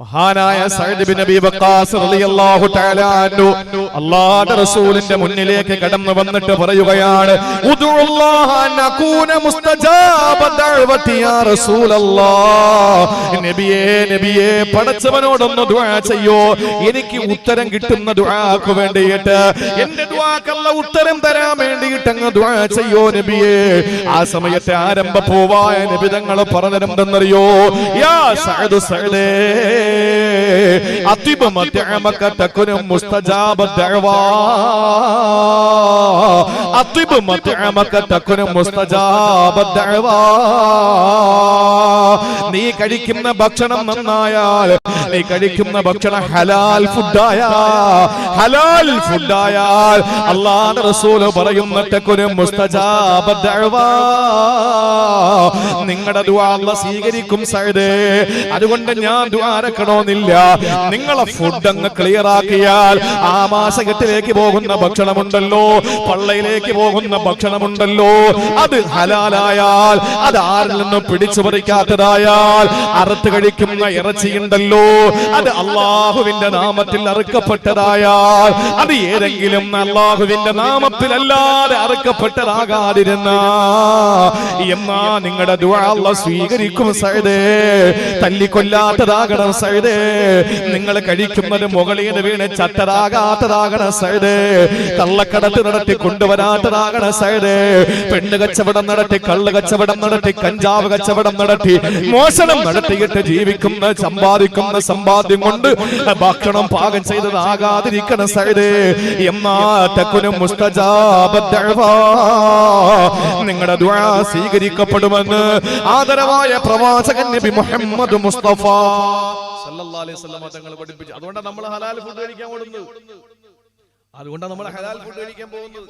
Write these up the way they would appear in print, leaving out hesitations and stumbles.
മഹാനായ Saad bin അബീ വഖാസ് റളിയല്ലാഹു തആല അൻഹു അല്ലാഹുവിന്റെ റസൂലിന്റെ മുന്നിലേക്ക് കടന്നു വന്നിട്ട് പറയുകയാണ്, ഉദുല്ലാഹ നകൂന മുസ്തജാബ ദഅവതി യാ റസൂലല്ലാഹ്. നബിയേ പടച്ചവനോടൊന്ന് ദുആ ചെയ്യോ, എനിക്ക് ഉത്തരം കിട്ടുന്ന ദുആക്ക് വേണ്ടിയിട്ട്, എന്റെ ദുആക്ക് അല്ലാഹു ഉത്തരം തരാൻ വേണ്ടിയിട്ട് അങ്ങ് ദുആ ചെയ്യോ നബിയേ. ആ സമയത്തെ ആരംഭ പൂവായ നബി തങ്ങൾ പറഞ്ഞിരുന്നെന്നറിയോ, യാ സഅദേ അത്തിബ മതഅമക തകുന മുസ്തജാബ ദഅവാ, അത്തിബ മതഅമക തകുന മുസ്തജാബ ദഅവാ. നീ കഴിക്കുന്ന ഭക്ഷണം നന്നായാൽ, നീ കഴിക്കുന്ന ഭക്ഷണം ഹലാൽ ഫുഡായാൽ അല്ലാഹുവിന്റെ റസൂൽ പറയുന്ന തകുന മുസ്തജാബ ദഅവാ, നിങ്ങളുടെ ദുആ അല്ലാഹു സ്വീകരിക്കും സഅദേ. അതുകൊണ്ട് ഞാൻ ദുആ ക്കണമെന്നില്ല, നിങ്ങളെ ഫുഡ് അങ്ങ് ക്ലിയർ ആക്കിയാൽ, ആമാശയത്തിലേക്ക് പോകുന്ന ഭക്ഷണമുണ്ടല്ലോ, പള്ളയിലേക്ക് പോകുന്ന ഭക്ഷണമുണ്ടല്ലോ, അത് ഹലാലായാൽ, അത് ആരിൽ നിന്നും പിടിച്ചു പറിക്കാത്തതായാൽ, അറുത്ത് കഴിക്കുന്ന ഇറച്ചിയുണ്ടല്ലോ, അത് അള്ളാഹുവിന്റെ നാമത്തിൽ അറുക്കപ്പെട്ടതായാൽ, അത് ഏതെങ്കിലും അള്ളാഹുവിന്റെ നാമത്തിലല്ലാതെ അറുക്കപ്പെട്ടതാകാതിരുന്ന എന്നാ നിങ്ങളുടെ ദുആ അല്ലാഹു സ്വീകരിക്കും സഅദേ. തല്ലിക്കൊല്ലാത്തതാകണം സഅദേ, നിങ്ങൾ കഴിക്കുന്നത് മുകളിൽ നിന്ന് വീണ് ചത്തതാകാത്തതാകണം സഅദേ, കള്ളക്കടത്ത് നടത്തി കൊണ്ടുവരാത്തതാകണം സഅദേ, പെണ്ണ് കച്ചവടം നടത്തി, കള്ള് കച്ചവടം നടത്തി, കഞ്ചാവ് കച്ചവടം നടത്തി, മോഷണം നടത്തിയിട്ട് ജീവിക്കുന്ന സമ്പാദിക്കുന്ന സമ്പാദ്യം കൊണ്ട് ഭക്ഷണം പാകം ചെയ്തതാകാതിരിക്കണം സഅദേ. എന്നാ തകുന മുസ്തജാബ ദഅവാ, നിങ്ങളുടെ ദുആ സ്വീകരിക്കപ്പെടുമെന്ന് ആദരവായ പ്രവാചകൻ നബി മുഹമ്മദ് മുസ്തഫ സല്ലല്ലാഹു അലൈഹി വസല്ലം തങ്ങൾ പഠിപ്പിച്ചു. അതുകൊണ്ടാണ് നമ്മൾ ഹലാൽ ഫുഡ് കഴിക്കാൻ പോകുന്നത്.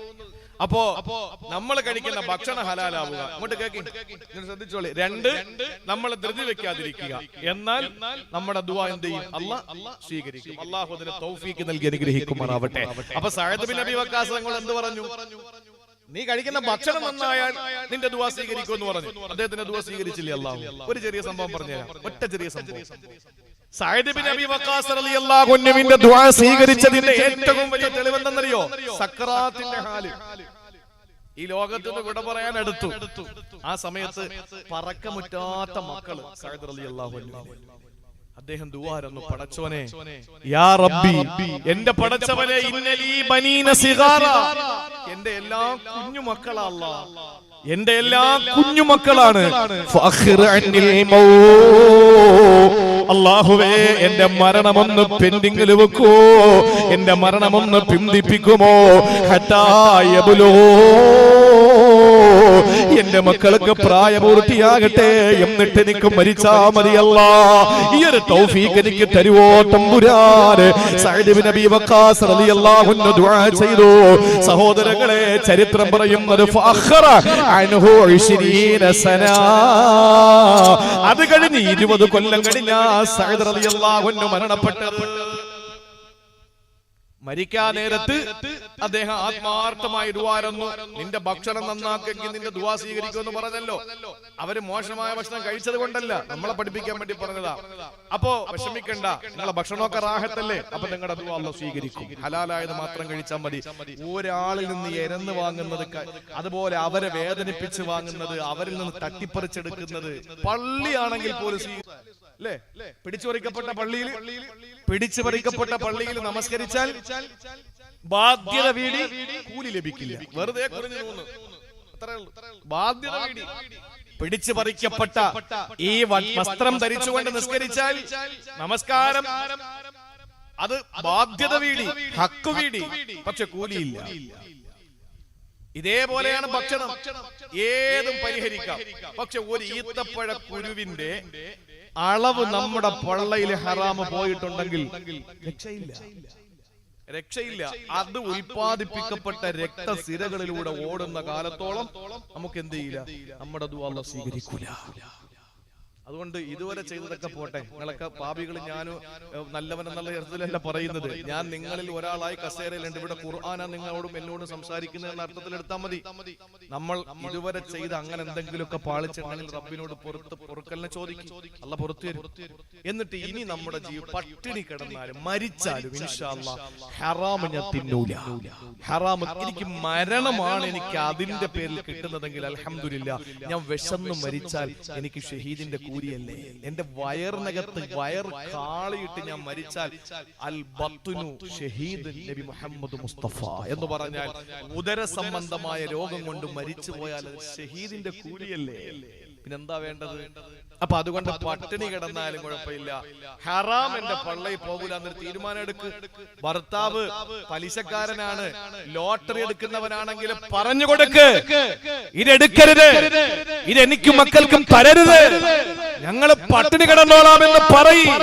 അപ്പോ നമ്മൾ കഴിക്കുന്ന ഭക്ഷണം ഹലാലാവുക. അങ്ങോട്ട് കേൾക്കി, ശ്രദ്ധിച്ചോളി. 2, നമ്മൾ ധൃതി വെക്കാതിരിക്കുക. എന്നാൽ നമ്മുടെ ദുആ എന്ത് ചെയ്യും? അല്ലാഹു സ്വീകരിക്കും. അല്ലാഹു അതിന് തൗഫീഖ് നൽകി അനുഗ്രഹിക്കുമാറാവട്ടെ. അപ്പൊ സഅദ് ബിൻ അബീ വഖാസ് തങ്ങൾ എന്ത് പറഞ്ഞു? നീ കഴിക്കുന്ന ഭക്ഷണം നന്നായാൽ നിന്റെ ദുആ സ്വീകരിക്കുമെന്ന് പറഞ്ഞു. അദ്ദേഹത്തിന്റെ ദുആ സ്വീകരിച്ചില്ലേ അല്ലാഹു? ഒരു ചെറിയ സംഭവം പറഞ്ഞുതരാം, ഒറ്റ ചെറിയ സംഭവം. സഅദ് ബിൻ അബീ വഖാസ് റളിയല്ലാഹു അൻഹുവിന്റെ ദുആ സ്വീകരിച്ചതിന്റെ ഏറ്റവും വലിയ തെളിവെന്തെന്നറിയോ? സക്രാത്തിന്റെ ഹാല്. ഈ ലോകത്ത് നിന്ന് വിട പറയാൻ അടുത്തു. ആ സമയത്ത് പറക്കമുറ്റാത്ത മക്കള് സഅദ് റളിയല്ലാഹു അൻഹു. അദ്ദേഹം ദുആരന്നു, പടച്ചോനെ, യാ റബ്ബി, എന്റെ പടച്ചവനെ, ഇന്നലീ ബനീന സിഗാറ, എന്റെ എല്ലാ കുഞ്ഞുമക്കളാ അല്ലാഹ്, എന്റെ എല്ലാ കുഞ്ഞുമക്കളാണ്. അല്ലാഹുവേ, എന്റെ മരണമൊന്ന് പെൻഡിങ്ങിൽ വെക്കോ, എന്റെ മരണമൊന്ന് പിന്തിപ്പിക്കുമോ. എന്റെ മക്കൾക്ക് പ്രായപൂർത്തിയാകട്ടെ, എന്നിട്ട് എനിക്ക് മരിച്ചാ മതിയല്ലാ. ഈ ഒരു തൗഫീഖ് എനിക്ക് തരുവോ തമ്പുരാനെ. സഅദ് ബിൻ അബീ വഖാസ് റളിയല്ലാഹു അൻഹു ദുആ ചെയ്തു. സഹോദരങ്ങളെ, ചരിത്രം പറയുന്നത് ഫഅഖറ അൻഹു 20 സന, അത് കഴിഞ്ഞ് 20 കൊല്ലം കഴിഞ്ഞ സഅദ് റളിയല്ലാഹു അൻഹു മരണപ്പെട്ടത്. മരിക്കാൻ നേരത്ത് അദ്ദേഹം ആത്മാർത്ഥമായി ദുആരന്നു, നിന്റെ ഭക്ഷണം നന്നാക്കെങ്കിൽ നിന്റെ ദുആ സ്വീകരിക്കുമെന്ന് പറഞ്ഞല്ലോ. അവര് മോശമായ ഭക്ഷണം കഴിച്ചത് കൊണ്ടല്ല, നമ്മളെ പഠിപ്പിക്കാൻ വേണ്ടി പറഞ്ഞതാ. അപ്പോ വിഷമിക്കണ്ട, നിങ്ങളെ ഭക്ഷണമൊക്കെ റാഹത്തല്ലേ, അപ്പൊ നിങ്ങളുടെ ദുആ അല്ലാഹു സ്വീകരിക്കും. ഹലാലായത് മാത്രം കഴിച്ചാൽ മതി. ഒരാളിൽ നിന്ന് എരന്ന് വാങ്ങുന്നത്, അതുപോലെ അവരെ വേദനിപ്പിച്ച് വാങ്ങുന്നത്, അവരിൽ നിന്ന് തട്ടിപ്പറിച്ചെടുക്കുന്നത്, പള്ളിയാണെങ്കിൽ പോലും അല്ലേ, പിടിച്ചുപറിക്കപ്പെട്ട പള്ളിയിൽ നമസ്കരിച്ചാൽ ബാധ്യത വീടി കൂലി ലഭിക്കില്ല. വെറുതെ കുറഞ്ഞു പോകുന്നു, ബാധ്യത വീടി. പിടിച്ചു പറിക്കപ്പെട്ട ഈ വസ്ത്രം ധരിച്ചുകൊണ്ട് നിസ്കരിച്ചാൽ നമസ്കാരം, അത് ബാധ്യത വീടി, ഹക്ക് വീടി, പക്ഷെ കൂലിയില്ല. ഇതേപോലെയാണ് ഭക്ഷണം, ഏതും പരിഹരിക്കാം. പക്ഷെ ഒരു ഈത്തപ്പഴ കുരുവിന്റെ അളവ് നമ്മുടെ പള്ളയിൽ ഹറാമ് പോയിട്ടുണ്ടെങ്കിൽ രക്ഷയില്ല. അത് ഉൽപ്പാദിപ്പിക്കപ്പെട്ട രക്തസിരകളിലൂടെ ഓടുന്ന കാലത്തോളം നമുക്ക് എന്ത് ചെയ്യില്ല, നമ്മുടെ ദുആ അല്ലാഹു സ്വീകരിക്കൂല. അതുകൊണ്ട് ഇതുവരെ ചെയ്തതൊക്കെ പോട്ടെ, നിങ്ങളൊക്കെ പാപികൾ, ഞാനും നല്ലവൻ എന്നുള്ള അർത്ഥത്തിലല്ല പറയുന്നത്. ഞാൻ നിങ്ങളിൽ ഒരാളായി കസേരയിലുണ്ട്, ഇവിടെ ഖുർആനാ നിങ്ങളോടും എന്നോടും സംസാരിക്കുന്നത് എന്ന അർത്ഥത്തിൽ എടുത്താൽ മതി. നമ്മൾ ഇതുവരെ ചെയ്ത അങ്ങനെ എന്തെങ്കിലുമൊക്കെ പാളിച്ചിട്ടുണ്ടെങ്കിൽ റബ്ബിനോട് പൊറുക്കലിനെ ചോദിക്കും, അല്ലാഹ് പുറത്തു തരും. എന്നിട്ട് ഇനി നമ്മുടെ പട്ടിണി കിടന്നാലും മരിച്ചാലും ഇൻഷാ അല്ലാഹ് ഹറാം ഞാൻ തിന്നൂല. ഹറാം എനിക്ക് മരണമാണ് എനിക്ക് അതിന്റെ പേരിൽ കിട്ടുന്നതെങ്കിൽ അൽഹംദുലില്ലാ, ഞാൻ വിശന്ന് മരിച്ചാൽ എനിക്ക് ഷഹീദിന്റെ കൂലിയല്ലേ. എന്റെ വയറിനകത്ത് വയർ കാളിയിട്ട് ഞാൻ മരിച്ചാൽ അൽ ബത്നു ഷഹീദ് നബി മുഹമ്മദ് മുസ്തഫ എന്ന് പറഞ്ഞാൽ ഉദര സംബന്ധമായ രോഗം കൊണ്ട് മരിച്ചു പോയാൽ ഷഹീദിന്റെ കൂലിയല്ലേ. പിന്നെന്താ വേണ്ടത്? അപ്പൊ അതുകൊണ്ട് പട്ടിണി കിടന്നാലും കുഴപ്പമില്ല, ഹറാം എന്റെ പള്ളയിൽ പോകൂല എന്നൊരു തീരുമാനം എടുക്ക്. ഭർത്താവ് പലിശക്കാരനാണ്, ലോട്ടറി എടുക്കുന്നവനാണെങ്കിൽ പറഞ്ഞു കൊടുക്ക്, ഇതെടുക്കരുത്, ഇതെനിക്കും മക്കൾക്കും തരരുത്, ഞങ്ങള് പട്ടിണി കിടന്നോളാമെന്ന് പറയും.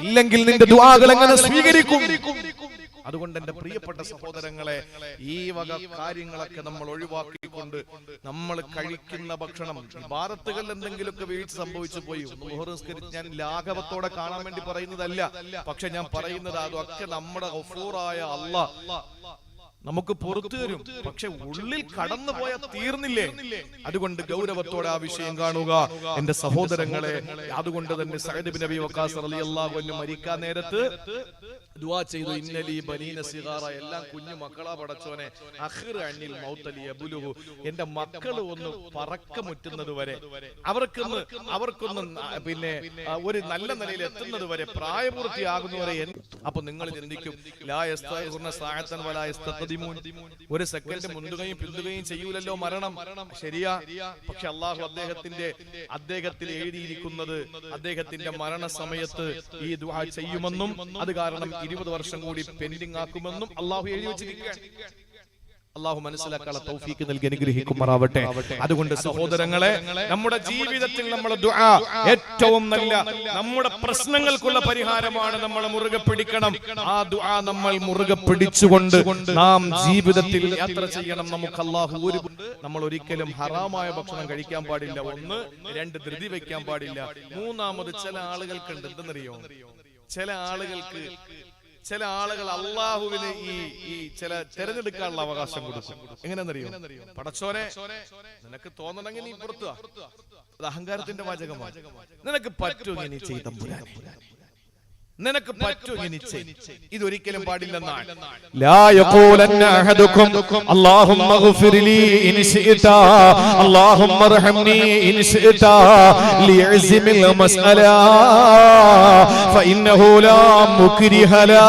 ഇല്ലെങ്കിൽ നിന്റെ ദുആകൾ എങ്ങനെ സ്വീകരിക്കും? അതുകൊണ്ട് എന്റെ പ്രിയപ്പെട്ട സഹോദരങ്ങളെ, ഈ വക കാര്യങ്ങളൊക്കെ നമ്മൾ ഒഴിവാക്കിക്കൊണ്ട് നമ്മൾ കഴിക്കുന്ന ഭക്ഷണം, ഭാരത്തുകളിൽ എന്തെങ്കിലുമൊക്കെ വീഴ്ച സംഭവിച്ചു പോയി, ഞാൻ ലാഘവത്തോടെ കാണാൻ വേണ്ടി പറയുന്നതല്ല, പക്ഷെ ഞാൻ പറയുന്നത് അതൊക്കെ നമ്മുടെ ഗഫൂറായ അല്ലാഹ് നമുക്ക് പുറത്തു തരും. പക്ഷെ ഉള്ളിൽ കടന്നു പോയാൽ തീർന്നില്ലേ? അതുകൊണ്ട് ഗൗരവത്തോടെ ആ വിഷയം കാണുക എന്റെ സഹോദരങ്ങളെ. അതുകൊണ്ട് തന്നെ സഅദ് ഇബ്നു അബീ വഖാസ് റളിയല്ലാഹു അൻഹു മരിക്കാൻ നേരത്ത് ദുആ ചെയ്തു, ഇന്നലി ബനീന സിഗാറ, എല്ലാം കുഞ്ഞു മക്കളാ പടച്ചോനെ, അഖിർ അനിൽ മൗത ലിയബ്ലുഹു, എന്റെ മക്കൾ ഒന്ന് പറക്കമുറ്റുന്നത് വരെ, അവർക്കൊന്ന് പിന്നെ ഒരു നല്ല നിലയിൽ എത്തുന്നത് വരെ, പ്രായപൂർത്തിയാകുന്നവരെ. അപ്പൊ നിങ്ങൾ ചിന്തിക്കും, ലാ യസ്തഖിറുന സഅതൻ വലാ യസ്തഖദിമൂൻ, ഒരു സെക്കൻഡ് മുന്തുകയും പിന്തുകയും ചെയ്യൂലല്ലോ മരണം. ശരിയാ, പക്ഷെ അല്ലാഹു അദ്ദേഹത്തിൽ എഴുതിയിരിക്കുന്നത് അദ്ദേഹത്തിന്റെ മരണസമയത്ത് ഈ ദുആ ചെയ്യുമെന്നും അത് കാരണം 20 വർഷം കൂടി പെൻഡിംഗ് ആക്കുമെന്നും അല്ലാഹു എഴുതി വെച്ചിരിക്കുകയാണ്. അല്ലാഹു മനസ്സിലാക്കാനുള്ള തൗഫീക്ക് നൽകി അനുഗ്രഹിക്കുമാറാവട്ടെ. അതുകൊണ്ട് സഹോദരങ്ങളെ, നമ്മുടെ ജീവിതത്തിൽ നമ്മുടെ ദുആ ഏറ്റവും നല്ല നമ്മുടെ പ്രശ്നങ്ങൾക്കുള്ള പരിഹാരമാണ്. നമ്മൾ മുറുകെ പിടിക്കണം. ആ ദുആ നമ്മൾ മുറുകെ പിടിച്ചുകൊണ്ട് നാം ജീവിതത്തിൽ യാത്ര ചെയ്യണം. നമുക്ക് അല്ലാഹു നമ്മൾ ഒരിക്കലും ഹറാമായ ഭക്ഷണം കഴിക്കാൻ പാടില്ല. 1, 2 ധൃതി വെക്കാൻ പാടില്ല. 3ാമത് ചില ആളുകൾക്കുണ്ട്, എന്തെന്നറിയോ, ചില ആളുകൾ അള്ളാഹുവിന് ഈ ചില തെരഞ്ഞെടുക്കാനുള്ള അവകാശം കൊടുക്കും. എങ്ങനെയെന്നറിയോ? പടച്ചോനെ, നിനക്ക് തോന്നണമെങ്കിൽ നീ പുറത്തു, അത് അഹങ്കാരത്തിന്റെ വാചകമാണ്. നിനക്ക് പറ്റുമെങ്കിൽ നീ ചെയ്ത തമ്പുരാനെ, നിനക്ക് പറ്റുമെങ്കിൽ ഇതൊരിക്കലും പാടില്ലെന്നാണ്. ലാ യഖൂലന്ന അഹദുകും അല്ലാഹുമ്മ ഗ്ഫിർ ലീ ഇൻ ശിഅത അല്ലാഹുമ്മ അർഹംനി ഇൻ ശിഅത ലിയസിമിൽ മസ്അല ഫഇന്നഹു ലാ മുക്രിഹ ലാ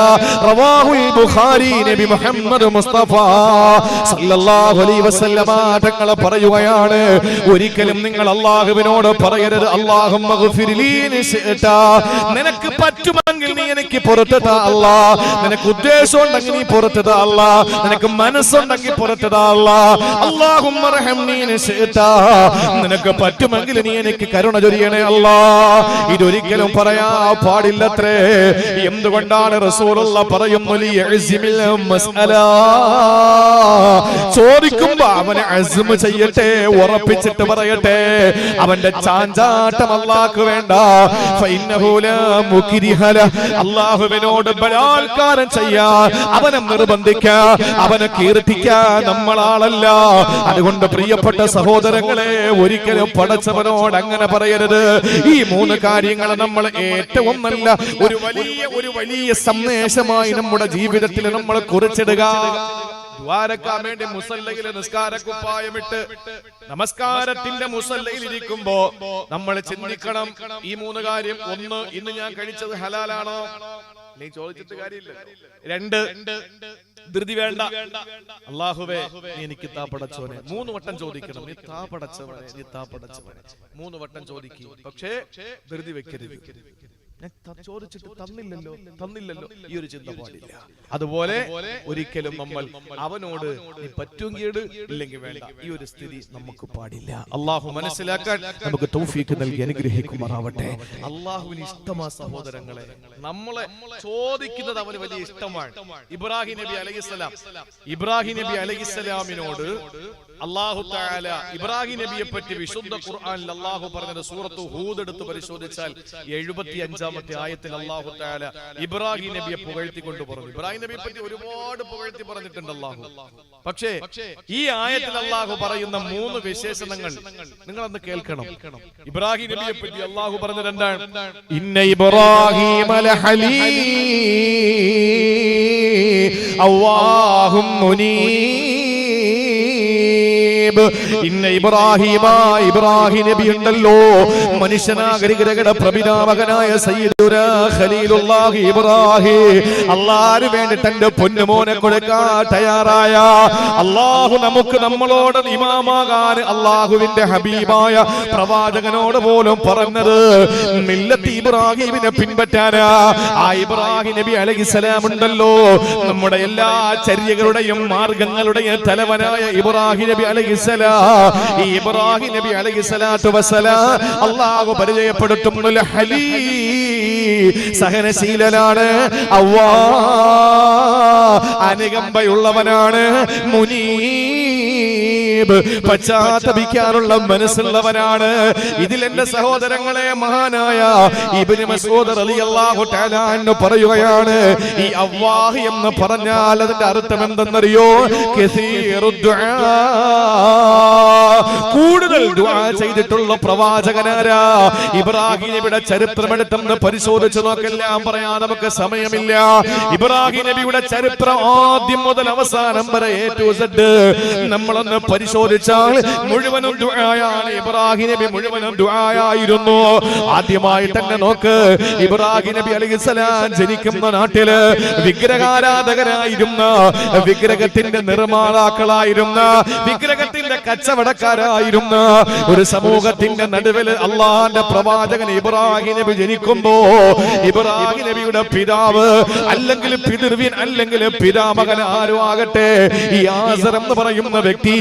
റവാഹുൽ ബുഖാരി. നബി മുഹമ്മദ് മുസ്തഫ സല്ലല്ലാഹു അലൈഹി വസല്ലമ തങ്ങൾ പറയുകയാണ്, ഒരിക്കലും നിങ്ങൾ അല്ലാഹുവിനോട് പറയരുത് അല്ലാഹുമ്മ ഗ്ഫിർ ലീ ഇൻ ശിഅത, നിനക്ക് പറ്റുമെങ്കിൽ നീ എനിക്ക് പുറത്തു താ അല്ലാ, നിനക്ക് ഉദ്ദേശം ഉണ്ടെങ്കിൽ നീ പുറത്തു താ അല്ലാ, നിനക്ക് മനസ്സുണ്ടെങ്കിൽ പുറത്തു താ അല്ലാ. അല്ലാഹുമ്മ റഹംനി ഇൻ ശിഅത, നിനക്ക് പറ്റുമെങ്കിൽ നീ എനിക്ക് കരുണ ചൊരിയണേ അല്ലാ. ഇതൊരിക്കലും പറയാൻ പാടില്ലത്രേ. എന്തുകൊണ്ടാണ് റസൂലുള്ളാഹി പറയുന്നു, ലിയസിമിൽ മസ്അല, ചോദിക്കുമ്പോ അവനെ അസ്മ ചെയ്യട്ടെ, ഉറപ്പിച്ചിട്ട് പറയട്ടെ. അവന്റെ ചാഞ്ചാട്ടം അല്ലാഹുക്ക് വേണ്ട. ഫഇന്നഹു ലാ മുക്രിഹ ലഹ, അല്ലാഹുവിനോട് ബലാത്കാരം ചെയ്യാൻ, അവനെ നിർബന്ധിക്കാൻ, അവനെ കീർത്തിക്കാൻ നമ്മളാളല്ല. അതുകൊണ്ട് പ്രിയപ്പെട്ട സഹോദരങ്ങളെ, ഒരിക്കലും പടച്ചവനോട് അങ്ങനെ പറയരുത്. ഈ 3 കാര്യങ്ങൾ നമ്മൾ ഏറ്റവും നല്ല ഒരു വലിയ സന്ദേശമായി നമ്മുടെ ജീവിതത്തിൽ നമ്മൾ കുറിച്ചിടുക. ദ്വാരക്കാൻ വേണ്ടി മുസല്ലയിലെ നിസ്കാരക്കുപ്പായമിട്ട് നമസ്കാരത്തിന്റെ മുസല്ലയിൽ ഇരിക്കുമ്പോ നമ്മൾ ചിന്തിക്കണം ഈ 3 കാര്യം. 1, ഇന്ന് ഞാൻ കഴിച്ചത് ഹലാലാണോ? നീ ചോദിച്ചിട്ട് കാര്യമില്ല. 2, ധൃതി വേണ്ട, അല്ലാഹുവേ നീ എനിക്ക് താ പടച്ചവനെ. 3 വട്ടം ചോദിക്കണം, നീ താ പടച്ചവനെ, നീ താ പടച്ചവനെ. 3 വട്ടം ചോദിക്കും, പക്ഷേ ധൃതി വെക്കരുത്. ഞാൻ ചോദിച്ചിട്ട് തന്നില്ലല്ലോ ഈ ഒരു ചിന്ത പാടില്ല. അതുപോലെ ഒരിക്കലും നമ്മൾ അവനോട് നീ പറ്റുമെങ്കിൽ ഇല്ലെങ്കിൽ വേണ്ട, ഈ ഒരു സ്ഥിതി നമുക്ക് പാടില്ല. അള്ളാഹു മനസ്സിലാക്കാൻ നമുക്ക് തൗഫീഖ് നൽകി അനുഗ്രഹിക്കുമാറാവട്ടെ. അള്ളാഹുവിന് ഇഷ്ടമാ സഹോദരങ്ങളെ, നമ്മളെ ചോദിക്കുന്നത് അവന് വലിയ ഇഷ്ടമാണ്. ഇബ്രാഹിം നബി അലൈഹിസ്സലാമിനോട് അല്ലാഹു തആല ഇബ്രാഹിം നബിയെ പറ്റി വിശുദ്ധ ഖുർആനിൽ അല്ലാഹു പറഞ്ഞത് സൂറത്തു ഹൂദ് എടുത്ത് പരിശോധിച്ചാൽ 75-ാമത്തെ ആയത്തിൽ അല്ലാഹു തആല ഇബ്രാഹിം നബിയെ പുകഴ്ത്തിക്കൊണ്ട് പറഞ്ഞു. ഇബ്രാഹിം നബിയെ പറ്റി ഒരുപാട് പുകഴ്ത്തി പറഞ്ഞിട്ടുണ്ട് അല്ലാഹു. പക്ഷേ ഈ ആയത്തിൽ അല്ലാഹു പറയുന്ന 3 വിശേഷണങ്ങൾ നിങ്ങൾ ഒന്ന് കേൾക്കണം. ഇബ്രാഹിം നബിയെ പറ്റി അല്ലാഹു പറഞ്ഞത് എന്താണ്? ഇന്ന ഇബ്രാഹീമ ലഹലീം അവ്വാഹും മുനീബ്. ഇന്ന ഇബ്രാഹിം നബി ഉണ്ടല്ലോ, മനുഷ്യനാഗരികരുടെ പ്രഭിതാമകനായ സയ്യിദുനാ ഖലീലുല്ലാഹി ഇബ്രാഹിം, അല്ലാഹു വേണ്ടി തന്റെ പൊന്നുമോനെ കൊടുക്കാൻ തയ്യാറായ അല്ലാഹു നമുക്ക് നമ്മളോട് ഇമാമാകാൻ അല്ലാഹുവിന്റെ ഹബീബായ പ്രവാചകനോട് പോലും പറഞ്ഞത് മില്ലത്ത് ഇബ്രാഹിമിനെ പിൻപറ്റാനാ. ആ ഇബ്രാഹിം നബി അലൈഹിസ്സലാം ഉണ്ടല്ലോ, നമ്മുടെ എല്ലാ ചര്യകളുടെയും മാർഗങ്ങളുടെയും തലവനായ ഇബ്രാഹിം നബി അലൈഹിസ്സലാം, ഈ ഇബ്രാഹിം നബി അലൈഹിസ്സലാത്തു വസ്സലാം അല്ലാഹു പരിചയപ്പെടുത്തുന്ന ഹലീം, സഹനശീലനാണ്, അനുകമ്പയുള്ളവനാണ്, മുനീബ്, പശ്ചാത്തപിക്കാനുള്ള മനസ്സുള്ളവനാണ്. ഇതിൽ എന്റെ സഹോദരങ്ങളെ മഹാനായ ഇബ്നു മസ്ഊദ് റളിയല്ലാഹു തആല അൻഹു പറയുകയാണ്, ഈ അവ്വാഹ് എന്ന് പറഞ്ഞാൽ അതിന്റെ അർത്ഥം എന്തെന്നറിയോ? കസീറുദ്ദുആ, കൂടുതൽ ദുആ ചെയ്തിട്ടുള്ള പ്രവാചകനാരാ? ഇബ്രാഹിം നബിയുടെ ചരിത്രമെടുത്തെന്ന് പരിശോധിച്ചു നോക്കെല്ലാം പറയാൻ നമുക്ക് സമയമില്ല. ഇബ്രാഹിം നബിയുടെ ചരിത്രം ആദ്യം മുതൽ അവസാനം വരെ A to Z നമ്മളൊന്ന് പരിശോധിച്ചാൽ മുഴുവനും ദുആയാണ്. ഇബ്രാഹിം നബി മുഴുവനും ദുആയായിരുന്നു. ആദ്യമായി തന്നെ നോക്ക്, ഇബ്രാഹിം നബി അലൈഹിസ്സലാം ജനിക്കുന്ന നാട്ടില് വിഗ്രഹാരാധകരായിരുന്ന, വിഗ്രഹത്തിന്റെ നിർമ്മാതാക്കളായിരുന്ന, വിഗ്രഹത്തിന്റെ കച്ചവടക്കാരായിരുന്ന ഒരു സമൂഹത്തിന്റെ നടുവിൽ അള്ളാന്റെ പ്രവാചകൻ ഇബ്രാഹിം നബി ജനിക്കുമ്പോ ഇബ്രാഹിം നബിയുടെ പിതാവ് അല്ലെങ്കിൽ പിതൃവ്യൻ അല്ലെങ്കിൽ പിതാമകൻ ആരും ആകട്ടെ, ഈ ആസർ എന്ന് പറയുന്ന വ്യക്തി,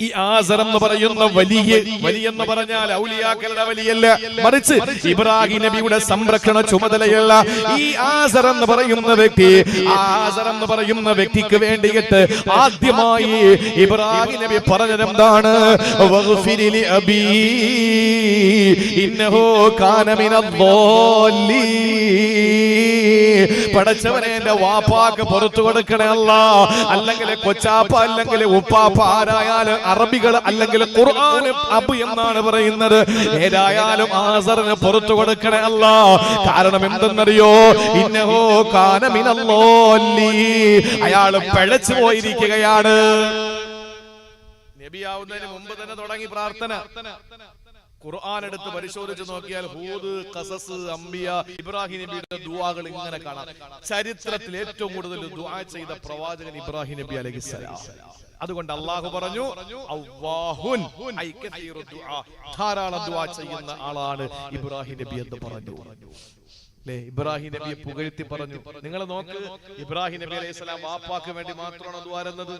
ഈ ആസർ എന്ന് പറയുന്ന വലിയെന്ന് പറഞ്ഞാൽ ഔലിയാക്കളുടെ വലിയല്ല, മറിച്ച് ഇബ്രാഹിം നബിയുടെ സംരക്ഷണ ചുമതലയുള്ള ഈ ആസർ എന്ന് പറയുന്ന വ്യക്തി, ആസർ എന്ന് പറയുന്ന വ്യക്തിക്ക് വേണ്ടിയിട്ട് ആദ്യമായി ഇബ്രാഹിം നബി പറഞ്ഞത് എന്താണ്? വഗ്ഫിരി ലി അബീ ഇന്നഹു കാന മിനദ്ദാല്ലീൻ. പടച്ചവനെ എന്റെ വാപ്പാക്ക് പുറത്തു കൊടുക്കണേ അല്ലാ, അല്ലെങ്കിൽ കൊച്ചാപ്പ അല്ലെങ്കിൽ ഉപ്പാപ്പ ആരായാലും അറബികൾ അല്ലെങ്കിൽ ഖുർആൻ അബ് എന്നാണ് പറയുന്നത്, ഏതായാലും ആസറിന് പുറത്തു കൊടുക്കണേ അല്ലാ. കാരണം എന്തെന്നറിയോ? ഇന്നഹു കാന മിനദ്ദാല്ലീൻ, അയാൾ പിഴച്ചു പോയിരിക്കുകയാണ്. നബിയാവുന്നതിന് മുമ്പ് തന്നെ തുടങ്ങി പ്രാർത്ഥന. ഖുർആൻ എടുത്ത് പരിശോധിച്ച് നോക്കിയാൽ ഹൂദ്, ഖസസ്, അംബിയ, ഇബ്രാഹിം നബിയുടെ ദുആകൾ ഇങ്ങനെ കാണാം. ചരിത്രത്തിൽ ഏറ്റവും കൂടുതൽ ദുആ ചെയ്ത പ്രവാചകൻ ഇബ്രാഹിം നബി അലൈഹിസ്സലാം. അതുകൊണ്ട് അല്ലാഹു പറഞ്ഞു അവ്വാഹുൻ, ഐ കസീറു ദുആ, ധാരാളം ദുആ ചെയ്യുന്ന ആളാണ് ഇബ്രാഹിം നബി എന്ന് പറഞ്ഞു. ഇബ്രാഹിം നബിയെ പുകഴ്ത്തി പറഞ്ഞു. നിങ്ങൾ നോക്ക്, ഇബ്രാഹിം നബി അലൈഹിസ്സലാം വാപ്പാക്ക് വേണ്ടി മാത്രമാണ് ദുആ ചെയ്യുന്നത്.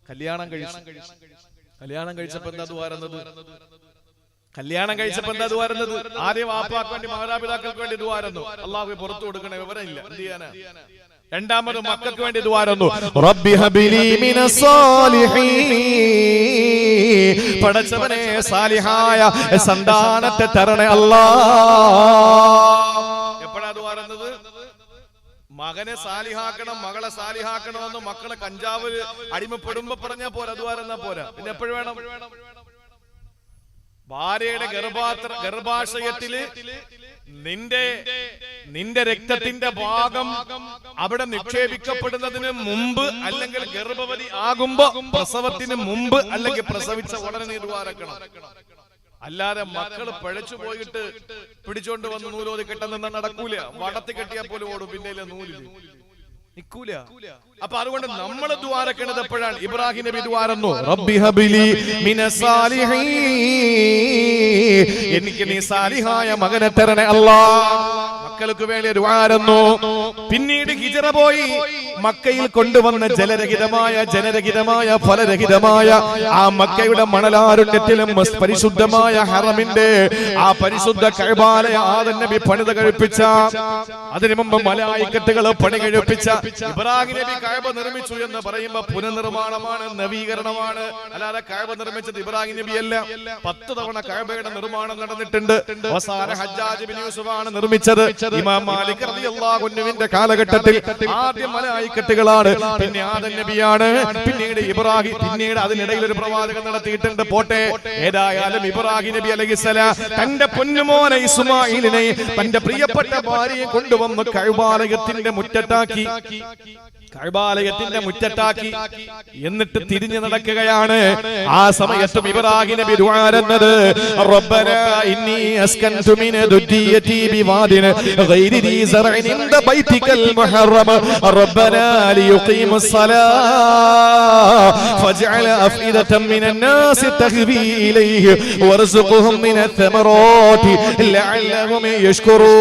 കല്യാണം കഴിച്ചപ്പോ എന്താ ദുആ ചെയ്യുന്നത്? ആദ്യം വാപ്പാക്ക് വേണ്ടി, മാതാപിതാക്കൾക്ക് വേണ്ടി ദുആ ചെയ്യുന്നു. അല്ലാഹു പുറത്തു കൊടുക്കണ വിവരമില്ല, എന്ത് ചെയ്യാനാ? രണ്ടാമത് മക്കൾക്ക് വേണ്ടി ദുആ ചെയ്യുന്നു. റബ്ബി ഹബിലി മിനസ് സാലിഹീൻ, പടച്ചവനെ സാലിഹായ സന്താനത്തെ തരണേ അല്ലാഹ്. എപ്പോഴാ ദുആ ചെയ്യുന്നത്? മകനെ സാലിഹാക്കണം, മകളെ സാലിഹാക്കണമെന്ന് മക്കളെ കഞ്ചാവ് അടിമപ്പെടുമ്പോ പറഞ്ഞാ പോരാ, ദുആ ചെയ്യുന്ന പോരാ. പിന്നെ എപ്പോഴും വേണം? ഭാര്യയുടെ ഗർഭാശയത്തില് നിന്റെ രക്തത്തിന്റെ ഭാഗം അവിടെ നിക്ഷേപിക്കപ്പെടുന്നതിന് മുമ്പ്, അല്ലെങ്കിൽ ഗർഭവതി ആകുമ്പോ, പ്രസവത്തിന് മുമ്പ്, അല്ലെങ്കിൽ പ്രസവിച്ച ഉടനെ നീ ദുആ ചെയ്യണം. അല്ലാതെ മക്കള് പഴച്ചു പോയിട്ട് പിടിച്ചോണ്ട് വന്ന് നൂലോതി കെട്ടുന്ന നടക്കൂല. വടത്തി കെട്ടിയാൽ പോലും ഓടും, പിന്നെ നൂലില്. നിക്കൂല. അപ്പൊ അതുകൊണ്ട് നമ്മൾ ദ്വാരക്കേണ്ടത് എപ്പോഴാണ്? ഇബ്രാഹിം നബി ദ്വാരന്നു, റബ്ബി ഹബിലി മിനസ് സാലിഹീൻ, എനിക്ക് നീ സാലിഹായ മകനെ തരണേ അല്ലാഹ്. മക്കൾക്ക് വേണ്ടി ദ്വാരന്നു. പിന്നീട് ഹിജറ പോയി മക്കയിൽ കൊണ്ടുവന്ന ജനരഹിതമായ ഫലരഹിതമായ ആ മക്കയുടെ മണലാരുണ്യത്തിലും പരിശുദ്ധമായ ഹറമിന്റെ ആ പരിശുദ്ധ കഅബാലയ ആദം നബി പണിത കഴിപ്പിച്ച, അതിനു മുമ്പ് മലായിക്കത്തുകൾ പണി കഴിപ്പിച്ച ഇബ്രാഹിം നബി കഅബ നിർമ്മിച്ചു എന്ന് പറയുമ്പോൾ പുനർനിർമ്മാണമാണ്, നവീകരണമാണ്. അല്ലാതെ കഅബ നിർമ്മിച്ചത് ഇബ്രാഹിം നബി അല്ല. 10 തവണ കഅബയുടെ നിർമ്മാണം നടന്നിട്ടുണ്ട്. അവസാന ഹജ്ജാജ് ബിൻ യൂസുഫാണ് നിർമ്മിച്ചത്. ഇമാം മാലിക് റളിയല്ലാഹു അൻഹുവിന്റെ കാലഘട്ടത്തിൽ ആദ്യം മലായിക്കത്തുകളാണ്, പിന്നെ ആദം നബിയാണ്, പിന്നീട് ഇബ്രാഹിം, പിന്നീട് അതിനിടയിൽ ഒരു പ്രവാചകൻ നടത്തിയിട്ടുണ്ട്. പോട്ടെ, ഏതായാലും ഇബ്രാഹിം നബി അലൈഹിസ്സലാം തന്റെ പൊന്നുമോനെ ഇസ്മായിലിനെ തന്റെ പ്രിയപ്പെട്ട ഭാര്യയെ കൊണ്ടുവന്ന് കഅബാലയത്തിന്റെ മുറ്റത്താക്കി എന്നിട്ട് തിരിഞ്ഞു നടക്കുകയാണ്. ആ സമയത്തും ഇബ്രാഹിം നബി ദുആ റബ്ബനാ ഇന്നി അസ്കൻതു മിൻ ദുരിയതി ബിവാദിൻ ഗൈരി ദീ സറഇൻ ഇൻദ ബൈതികൽ മുഹറം റബ്ബനാ ലിയുഖീമുസ് സലാഹ ഫജ്അൽ അഫ്ഇദതൻ മിനൻ നാസി തഹ്വി ഇലൈഹി വർസുഖ്ഹും മിനത് തമറാത്തി ലഅല്ലഹും യശ്കുറൂൻ.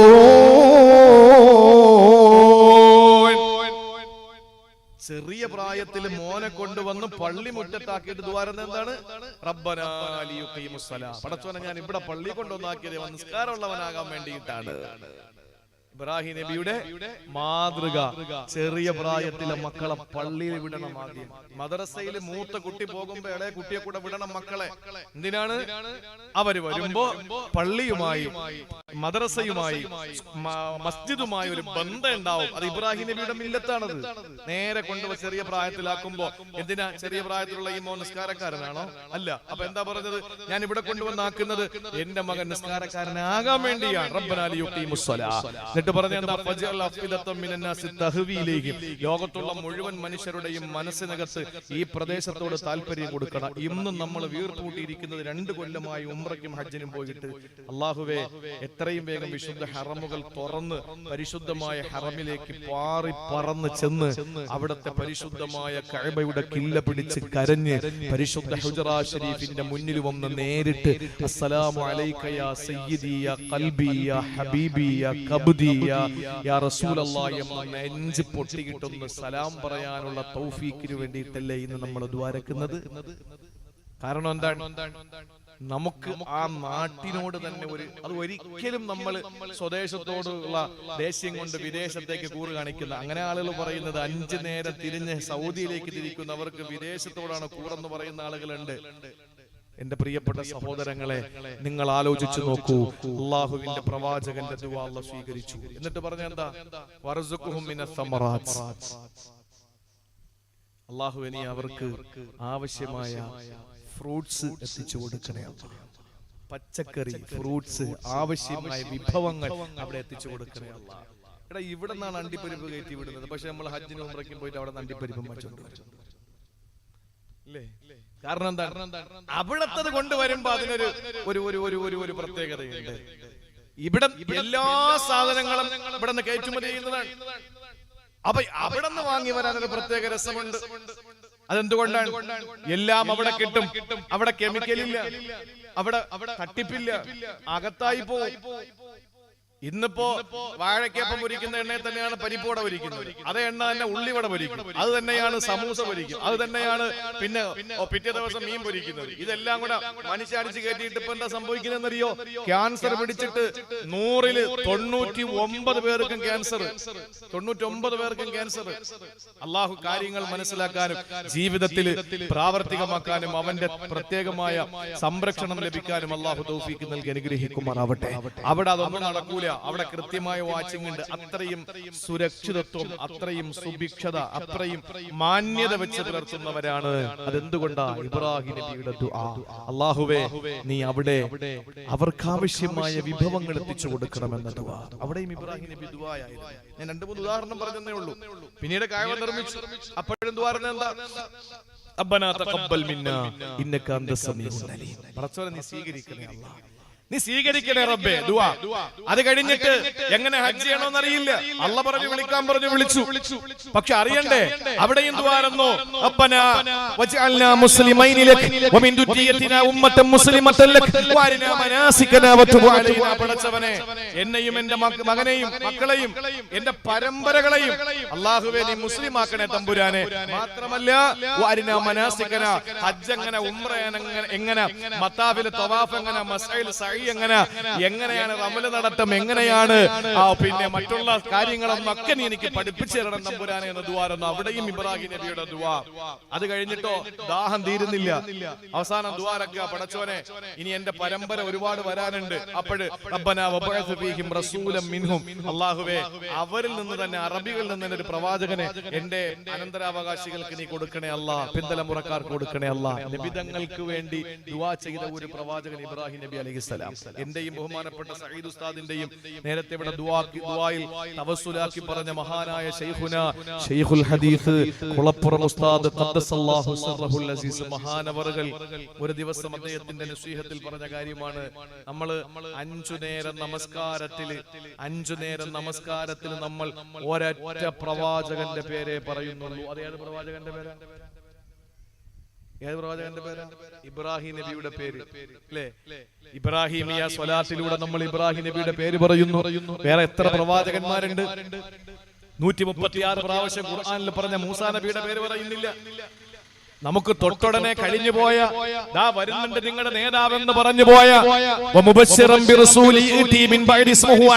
ചെറിയ പ്രായത്തിൽ മോനെ കൊണ്ടുവന്ന് പള്ളി മുറ്റത്താക്കിയിട്ട് ദ്വാരം എന്താണ്? റബ്ബനാ ലിയുഖീമുസ് സലാഹ, പടച്ചോനെ ഞാൻ ഇവിടെ പള്ളി കൊണ്ടുവന്നാക്കിയത് നമസ്കാരമുള്ളവനാകാൻ വേണ്ടിയിട്ടാണ്. ഇബ്രാഹിം നബിയുടെ മാതൃക, ചെറിയ പ്രായത്തിലെ മക്കളെ പള്ളിയിൽ വിടണം. ആദ്യം മദ്രസയിൽ മൂത്ത കുട്ടി പോകുമ്പോ ഇളയ കുട്ടിയെ കൂടെ വിടണം മക്കളെ. എന്തിനാണ്? അവര് വരുമ്പോ പള്ളിയുമായി, മദ്രസയുമായി, മസ്ജിദുമായി ഒരു ബന്ധം ഉണ്ടാവും. അത് ഇബ്രാഹിം നബിയുടെ മില്ലത്താണത്. നേരെ കൊണ്ടുപോ ചെറിയ പ്രായത്തിലാക്കുമ്പോ എന്തിനാ? ചെറിയ പ്രായത്തിലുള്ള ഈ മോൻ നിസ്കാരക്കാരനാണോ? അല്ല. അപ്പൊ എന്താ പറഞ്ഞത്? ഞാൻ ഇവിടെ കൊണ്ടുവന്നാക്കുന്നത് എന്റെ മകൻ നിസ്കാരക്കാരനാകാൻ വേണ്ടിയാണ്. റബ്ബനാ ലിയുഖീമുസ് സലാഹ. എന്നിട്ട് പറഞ്ഞ എന്താ? ഫജ്അൽ അഫ്ഇദതൻ മിനൻ നാസി തഹ്വി ഇലൈഹി, ലോകത്തുള്ള മുഴുവൻ മനുഷ്യരുടെയും മനസ്സിനകത്ത് ഈ പ്രദേശത്തോട് താല്പര്യം കൊടുക്കണം. ഇന്നും നമ്മൾ വീർപ്പൂട്ടിയിരിക്കുന്നത് 2 കൊല്ലമായി ഉംറയ്ക്കും ഹജ്ജിനും പോയിട്ട്. അല്ലാഹുവേ, എത്രയും വേഗം വിശുദ്ധ ഹറമുകൾ തുറന്ന് പരിശുദ്ധമായ ഹറമിലേക്ക് പാറി പറന്ന് ചെന്ന് അവിടുത്തെ പരിശുദ്ധമായ കഅബയുടെ കില്ല പിടിച്ച് കരഞ്ഞ് പരിശുദ്ധ ഹുജറ ശരീഫിന്റെ മുന്നിൽ വന്ന് നേരിട്ട് അസ്സലാമു അലൈക യാ സയ്യിദി യാ ഖൽബി യാ ഹബീബി യാ കബ്ദി യാ റസൂലല്ലാഹി എന്ന നെഞ്ച് പൊട്ടിയിട്ടൊന്ന് സലാം പറയാനുള്ള തൗഫീക്കിന് വേണ്ടിയിട്ടല്ലേ ഇന്ന് നമ്മൾ ദ്വാരക്കുന്നത്? കാരണം എന്താണ്? നമുക്ക് ആ നാട്ടിനോട് തന്നെ അത് ഒരിക്കലും നമ്മൾ സ്വദേശത്തോടുള്ള ദേഷ്യം കൊണ്ട് വിദേശത്തേക്ക് കൂറ് കാണിക്കുന്ന, അങ്ങനെ ആളുകൾ പറയുന്നത് 5 നേരം തിരിഞ്ഞ് സൗദിയിലേക്ക് തിരിക്കുന്നവർക്ക് വിദേശത്തോടാണ് കൂറെന്ന് പറയുന്ന ആളുകളുണ്ട്. എന്റെ പ്രിയപ്പെട്ട സഹോദരങ്ങളെ, നിങ്ങൾ ആലോചിച്ചു നോക്കൂ. അല്ലാഹുവിന്റെ പ്രവാചകന്റെ ദുആ അല്ലാഹു സ്വീകരിച്ചു. എന്നിട്ട് പറഞ്ഞ എന്താ? വർസുഖുഹും മിനസ് സമറാത്ത്, അല്ലാഹു ഇനി അവർക്ക് ആവശ്യമായ ഫ്രൂട്ട്സ് എത്തിച്ചു കൊടുക്കണേ. പച്ചക്കറി, ഫ്രൂട്ട്സ്, ആവശ്യമായ വിഭവങ്ങൾ അവിടെ എത്തിച്ചു കൊടുക്കണേ അല്ലാഹ്. എടാ, ഇവിടെ നിന്നാണ് അണ്ടിപ്പരിപ്പ് കയറ്റി വിടുന്നത്. പക്ഷെ നമ്മൾ ഹജ്ജിനും ഉംറയ്ക്കും പോയിട്ട് അവിടെ അണ്ടിപ്പരിപ്പ് വെച്ചോണ്ട് ഇല്ലേ? കാരണം എന്താ? അവിടത്തത് കൊണ്ടുവരുമ്പോ അതിനൊരു ഒരു പ്രത്യേകതയുണ്ട്. ഇവിടെ എല്ലാ സാധനങ്ങളും ഇവിടെ നിന്ന് കയറ്റുമതി ചെയ്യുന്നതാണ്. അപ്പൊ അവിടെ നിന്ന് വാങ്ങി വരാനൊരു പ്രത്യേക രസമുണ്ട്. അതെന്തുകൊണ്ടാണ്? എല്ലാം അവിടെ കിട്ടും. അവിടെ കെമിക്കലില്ല, അവിടെ തട്ടിപ്പില്ല, അകത്തായി പോകും. ഇന്നിപ്പോ വാഴക്കപ്പം പൊരിക്കുന്ന എണ്ണയെ തന്നെയാണ് പരിപ്പോട പൊരിക്കുന്നത്. അതേ എണ്ണ തന്നെ ഉള്ളിവട പൊരിക്കും, അത് തന്നെയാണ് സമൂസ പൊരിക്കും, അത് തന്നെയാണ് പിന്നെ പിറ്റേ ദിവസം മീൻ പൊരിക്കുന്നത്. ഇതെല്ലാം കൂടെ മനുഷ്യടിച്ച് കയറ്റിയിട്ട് ഇപ്പൊ എന്താ സംഭവിക്കുന്നതെന്നറിയോ? ക്യാൻസർ പിടിച്ചിട്ട് 100ൽ 99 പേർക്കും ക്യാൻസർ. 99 പേർക്കും ക്യാൻസർ. അള്ളാഹു കാര്യങ്ങൾ മനസ്സിലാക്കാനും ജീവിതത്തിൽ പ്രാവർത്തികമാക്കാനും അവന്റെ പ്രത്യേകമായ സംരക്ഷണം ലഭിക്കാനും അള്ളാഹു തൗഫീഖ് നൽകി അനുഗ്രഹിക്കുമാറാവട്ടെ. അവിടെ അതൊന്നും നടക്കൂല. അവിടെ കൃത്യമായ വാച്ചിങ് ഉണ്ട്. അത്രയും സുരക്ഷിതത്വം, അത്രയും സുഭിക്ഷത, അത്രയും മാന്യത വെച്ച് പുലർത്തുന്നവരാണ്. അതെന്തുകൊണ്ടാ? ഇബ്രാഹിം നബിയുടെ ദുആ. അല്ലാഹുവേ, നീ അവിടെ അവർക്കാവശ്യമായ വിഭവങ്ങൾ എത്തിച്ചു കൊടുക്കണമെന്ന ദുആ. അവിടെയും ഇബ്രാഹിം നബി ദുആയായിരുന്നു. ഞാൻ 2-3 ഉദാഹരണം പറഞ്ഞതേ ഉള്ളൂ. പിന്നീട് കഅബ നിർമ്മിച്ചു. അപ്പോഴും ദുആ എന്താ? റബ്ബനാ തഖബ്ബൽ മിന്നാ ഇന്നക അൻത സമീഉൽ അലീം. പടച്ചോനെ നീ സ്വീകരിക്കണേ അല്ലാഹ്, നീ സ്വീകരിക്കണേ റബ്ബേ ദുആ. അത് കഴിഞ്ഞിട്ട് എങ്ങനെ ഹജ്ജ് ചെയ്യണമെന്നറിയില്ല, അല്ല പറഞ്ഞു വിളിക്കാൻ പറഞ്ഞു വിളിച്ചു. പക്ഷെ അറിയണ്ടേ അവിടെയും ദുആറന്നു, റബ്ബനാ വജഅൽനാ മുസ്ലിമൈനി ലക് വമിൻ ദുരിയതിനാ ഉമ്മത്തൻ മുസ്ലിമത്തൻ ലക് വഅരിനാ മനാസികനാ വതുബ് അലൈനാ. പടച്ചവനെ എന്നെയും എന്റെ മകനെയും മക്കളെയും എന്റെ പരമ്പരകളെയും അല്ലാഹുവേ നീ മുസ്ലിം ആക്കണേ തമ്പുരാനെ. മാത്രമല്ല വഅരിനാ മനാസികനാ, ഹജ്ജ് എങ്ങനെ, ഉംറ എങ്ങനെ, മത്താഫിൽ തവാഫ് എങ്ങനെ, മസ്അയിൽ സഈ എങ്ങനെയാണ് റമൽ നടത്തം, എങ്ങനെയാണ് പിന്നെ മറ്റുള്ള കാര്യങ്ങളൊന്നൊക്കെ നീ എനിക്ക് പഠിപ്പിച്ചു തരണം തമ്പുരാനെ എന്ന് ദുആറന്നു. അവിടെയും ഇബ്രാഹിം നബിയുടെ ദുആ. അത് കഴിഞ്ഞിട്ടോ ദാഹം തീരുന്നില്ല. അവസാനം ദുആറക്കുക, പടച്ചോനെ ഇനി എന്റെ പരമ്പര ഒരുപാട് വരാനുണ്ട്. അപ്പോഴ് റബ്ബനാ വബഅസ് ഫീഹിം റസൂലൻ മിൻഹും, അല്ലാഹുവേ അവരിൽ നിന്ന് തന്നെ, അറബികളിൽ നിന്ന് തന്നെ ഒരു പ്രവാചകനെ എന്റെ അനന്തരാവകാശികൾക്ക് നീ കൊടുക്കണേ അല്ലാ, പിന്തലമുറക്കാർക്ക് കൊടുക്കണേ അല്ലാ. നബിതങ്ങൾക്ക് വേണ്ടി ദുആ ചെയ്ത ഒരു പ്രവാചകൻ ഇബ്രാഹിം നബി അലൈഹിസ്സലാം. എന്റെയും ബഹുമാനപ്പെട്ട സഈദ് ഉസ്താദിന്റെയും നേരത്തെ ഇവിടെ ദുആയിൽ തവസ്സുലാക്കി പറഞ്ഞ മഹാനായ ശൈഖുനാ ശൈഖുൽ ഹദീസ് കുളപ്പുറം ഉസ്താദ് ഖദ്ദസല്ലാഹു സിർറഹുൽ അസീസ് മഹാനവറുകൾ ഒരു ദിവസം അദ്ദേഹത്തിന്റെ നസീഹത്തിൽ പറഞ്ഞ കാര്യമാണ്. നമ്മൾ 5 നേരം നമസ്കാരത്തിൽ നമ്മൾ ഒരൊറ്റ പ്രവാചകന്റെ പേരെ പറയുന്നുള്ളൂ. അതേത് പ്രവാചകന്റെ പേരാ? ഏത് പ്രവാചകന്റെ പേരാ? ഇബ്രാഹിം നബിയുടെ പേര് അല്ലേ? ഇബ്രാഹിമിയ സ്വലാത്തിലൂടെ നമ്മൾ ഇബ്രാഹിം നബിയുടെ പേര് പറയുന്നു. വേറെ എത്ര പ്രവാചകന്മാരുണ്ട്? 136 പ്രാവശ്യം ഖുർആനിൽ പറഞ്ഞ മൂസാ നബിയുടെ പേര് പറയുന്നില്ല. നമുക്ക് തൊട്ടുടനെ കഴിഞ്ഞു പോയ ദാ വരുന്നുണ്ട് നിങ്ങളുടെ നേതാവെന്ന് പറഞ്ഞു പോയ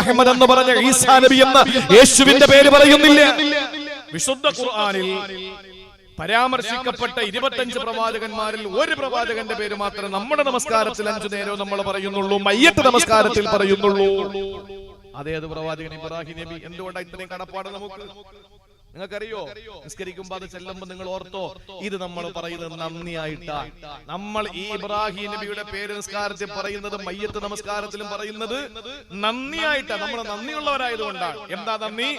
അഹ്മദ് എന്ന് പറഞ്ഞ ഈസാ നബി എന്ന യേശുവിന്റെ പേര് പറയുന്നില്ല. വിശുദ്ധ ഖുർആനിൽ പരാമർശിക്കപ്പെട്ട 25 പ്രവാചകന്മാരിൽ ഒരു പ്രവാചകന്റെ പേര് മാത്രമേ നമ്മുടെ നമസ്കാരത്തിൽ 5 നേരവും നമ്മൾ പറയുന്നുള്ളൂ, മയ്യത്ത് നമസ്കാരത്തിൽ പറയുന്നുള്ളൂ. അതേത് പ്രവാചകൻ? ഇബ്രാഹിം നബി. എന്തുകൊണ്ടാണ് ഇത്രയും കടപ്പാട് നമുക്ക്? നിങ്ങൾക്കറിയോ? നിസ്കരിക്കുമ്പോൾ അത് ചെല്ലുമ്പോൾ നിങ്ങൾ ഓർത്തോ, ഇത് നമ്മൾ പറയുന്നത് നന്ദിയായിട്ടാ. നമ്മൾ ഈ ഇബ്രാഹിം നബിയുടെ പേര് നിസ്കാരത്തിൽ പറയുന്നത്, മയ്യത്ത് നമസ്കാരത്തിലും പറയുന്നത് നന്ദിയായിട്ടാ. നമ്മൾ നന്ദിയുള്ളവരായതുകൊണ്ടാണ്. എന്താ നന്ദി?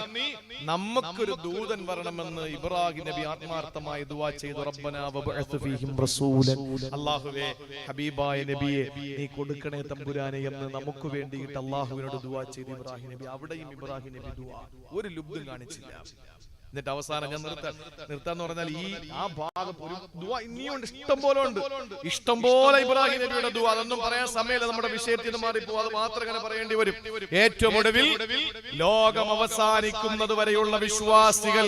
നമുക്കൊരു ദൂതൻ വരണമെന്ന് ഇബ്രാഹിം നബി ആത്മാർത്ഥമായി ദുആ ചെയ്തു. റബ്ബനാ വബഅസ് ഫീഹിം റസൂലൻ, അല്ലാഹുവേ ഹബീബായ നബിയെ നീ കൊടുക്കണേ തമ്പുരാനെ എന്ന് നമുക്ക് വേണ്ടിയിട്ട് അല്ലാഹുവിനോട് ദുആ ചെയ്തു ഇബ്രാഹിം നബി. അവിടെയും ഇബ്രാഹിം നബി ദുആ ഒരു ലുബ്ധും കാണിച്ചില്ല. എന്നിട്ട് അവസാനം ഞാൻ നിർത്താന്ന് പറഞ്ഞാൽ ഈ ആ ഭാഗം ഒരു ദുആ ഇനിയുണ്ട്, ഇഷ്ടം പോലെ ഉണ്ട്, ഇഷ്ടം പോലെ ഇബ്രാഹിം നബിയുടെ ദുആ. അതൊന്നും പറയാൻ സമയമില്ല, നമ്മുടെ വിഷയത്തിൽ നിന്ന് മാറിപ്പോ അത് മാത്രം ഇങ്ങനെ പറയേണ്ടി വരും. ഏറ്റവും ഒടുവിൽ ലോകം അവസാനിക്കുന്നത് വരെയുള്ള വിശ്വാസികൾ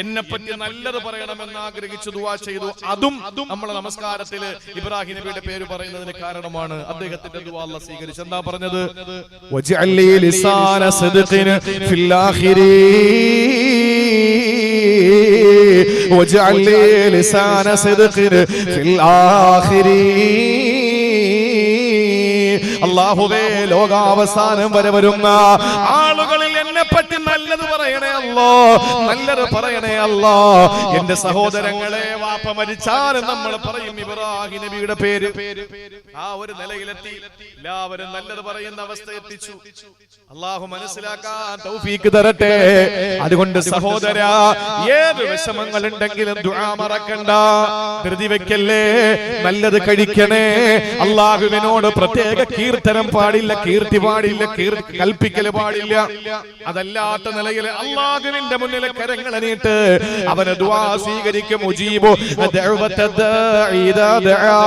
എന്നെ പറ്റി നല്ലത് പറയണമെന്ന് ആഗ്രഹിച്ചു ദുആ ചെയ്തു. അതും നമ്മുടെ നമസ്കാരത്തിൽ ഇബ്രാഹിം നബിയുടെ പേര് പറയുന്നതിന് കാരണമാണ്. അദ്ദേഹത്തിന്റെ ദുആ അല്ലാഹു സ്വീകരിച്ചു. എന്താ പറഞ്ഞത്? വജഅലി ലിസാന സിദ്ഖിൻ ഫിൽ ആഖിരീൻ وجعل لي لسان صدق في الآخرين. അല്ലാഹുവേ ലോകാവസാനം വരെ വരുന്ന ആളുകളിൽ എന്നെ പറ്റി നല്ലത് പറയണേ അല്ലാ, നല്ലത് പറയണേ അല്ലാ. എന്റെ സഹോദരങ്ങളെ, വാപ്പ മരിച്ചാലും നമ്മൾ പറയും ഇബ്രാഹിം നബിയുടെ പേര്. ആ ഒരു നിലയിലെത്തി എല്ലാവരും നല്ലത് പറയുന്ന അവസ്ഥ എത്തിച്ചു. അല്ലാഹു മനസ്സിലാക്കാൻ തൗഫീക്ക് തരട്ടെ. അതുകൊണ്ട് സഹോദരാ, ഏത് വിഷമങ്ങൾ ഉണ്ടെങ്കിലും ദുആ മറക്കണ്ട, ധൃതി വെക്കല്ലേ, നല്ലത് കഴിക്കണേ. അല്ലാഹുവിനോട് പ്രത്യേക കീർത്തനം പാടില്ല, കീർത്തി പാടില്ല, കൽപ്പിക്കൽ പാടില്ല. അതല്ലാത്ത നിലയിൽ അല്ലാഹുവിന്റെ മുന്നിൽ കരങ്ങൾ നീട്ട്, അവന് ദുആ സ്വീകരിക്കും. ഉജീബു ദഅവത ദാഇദാ ദആ,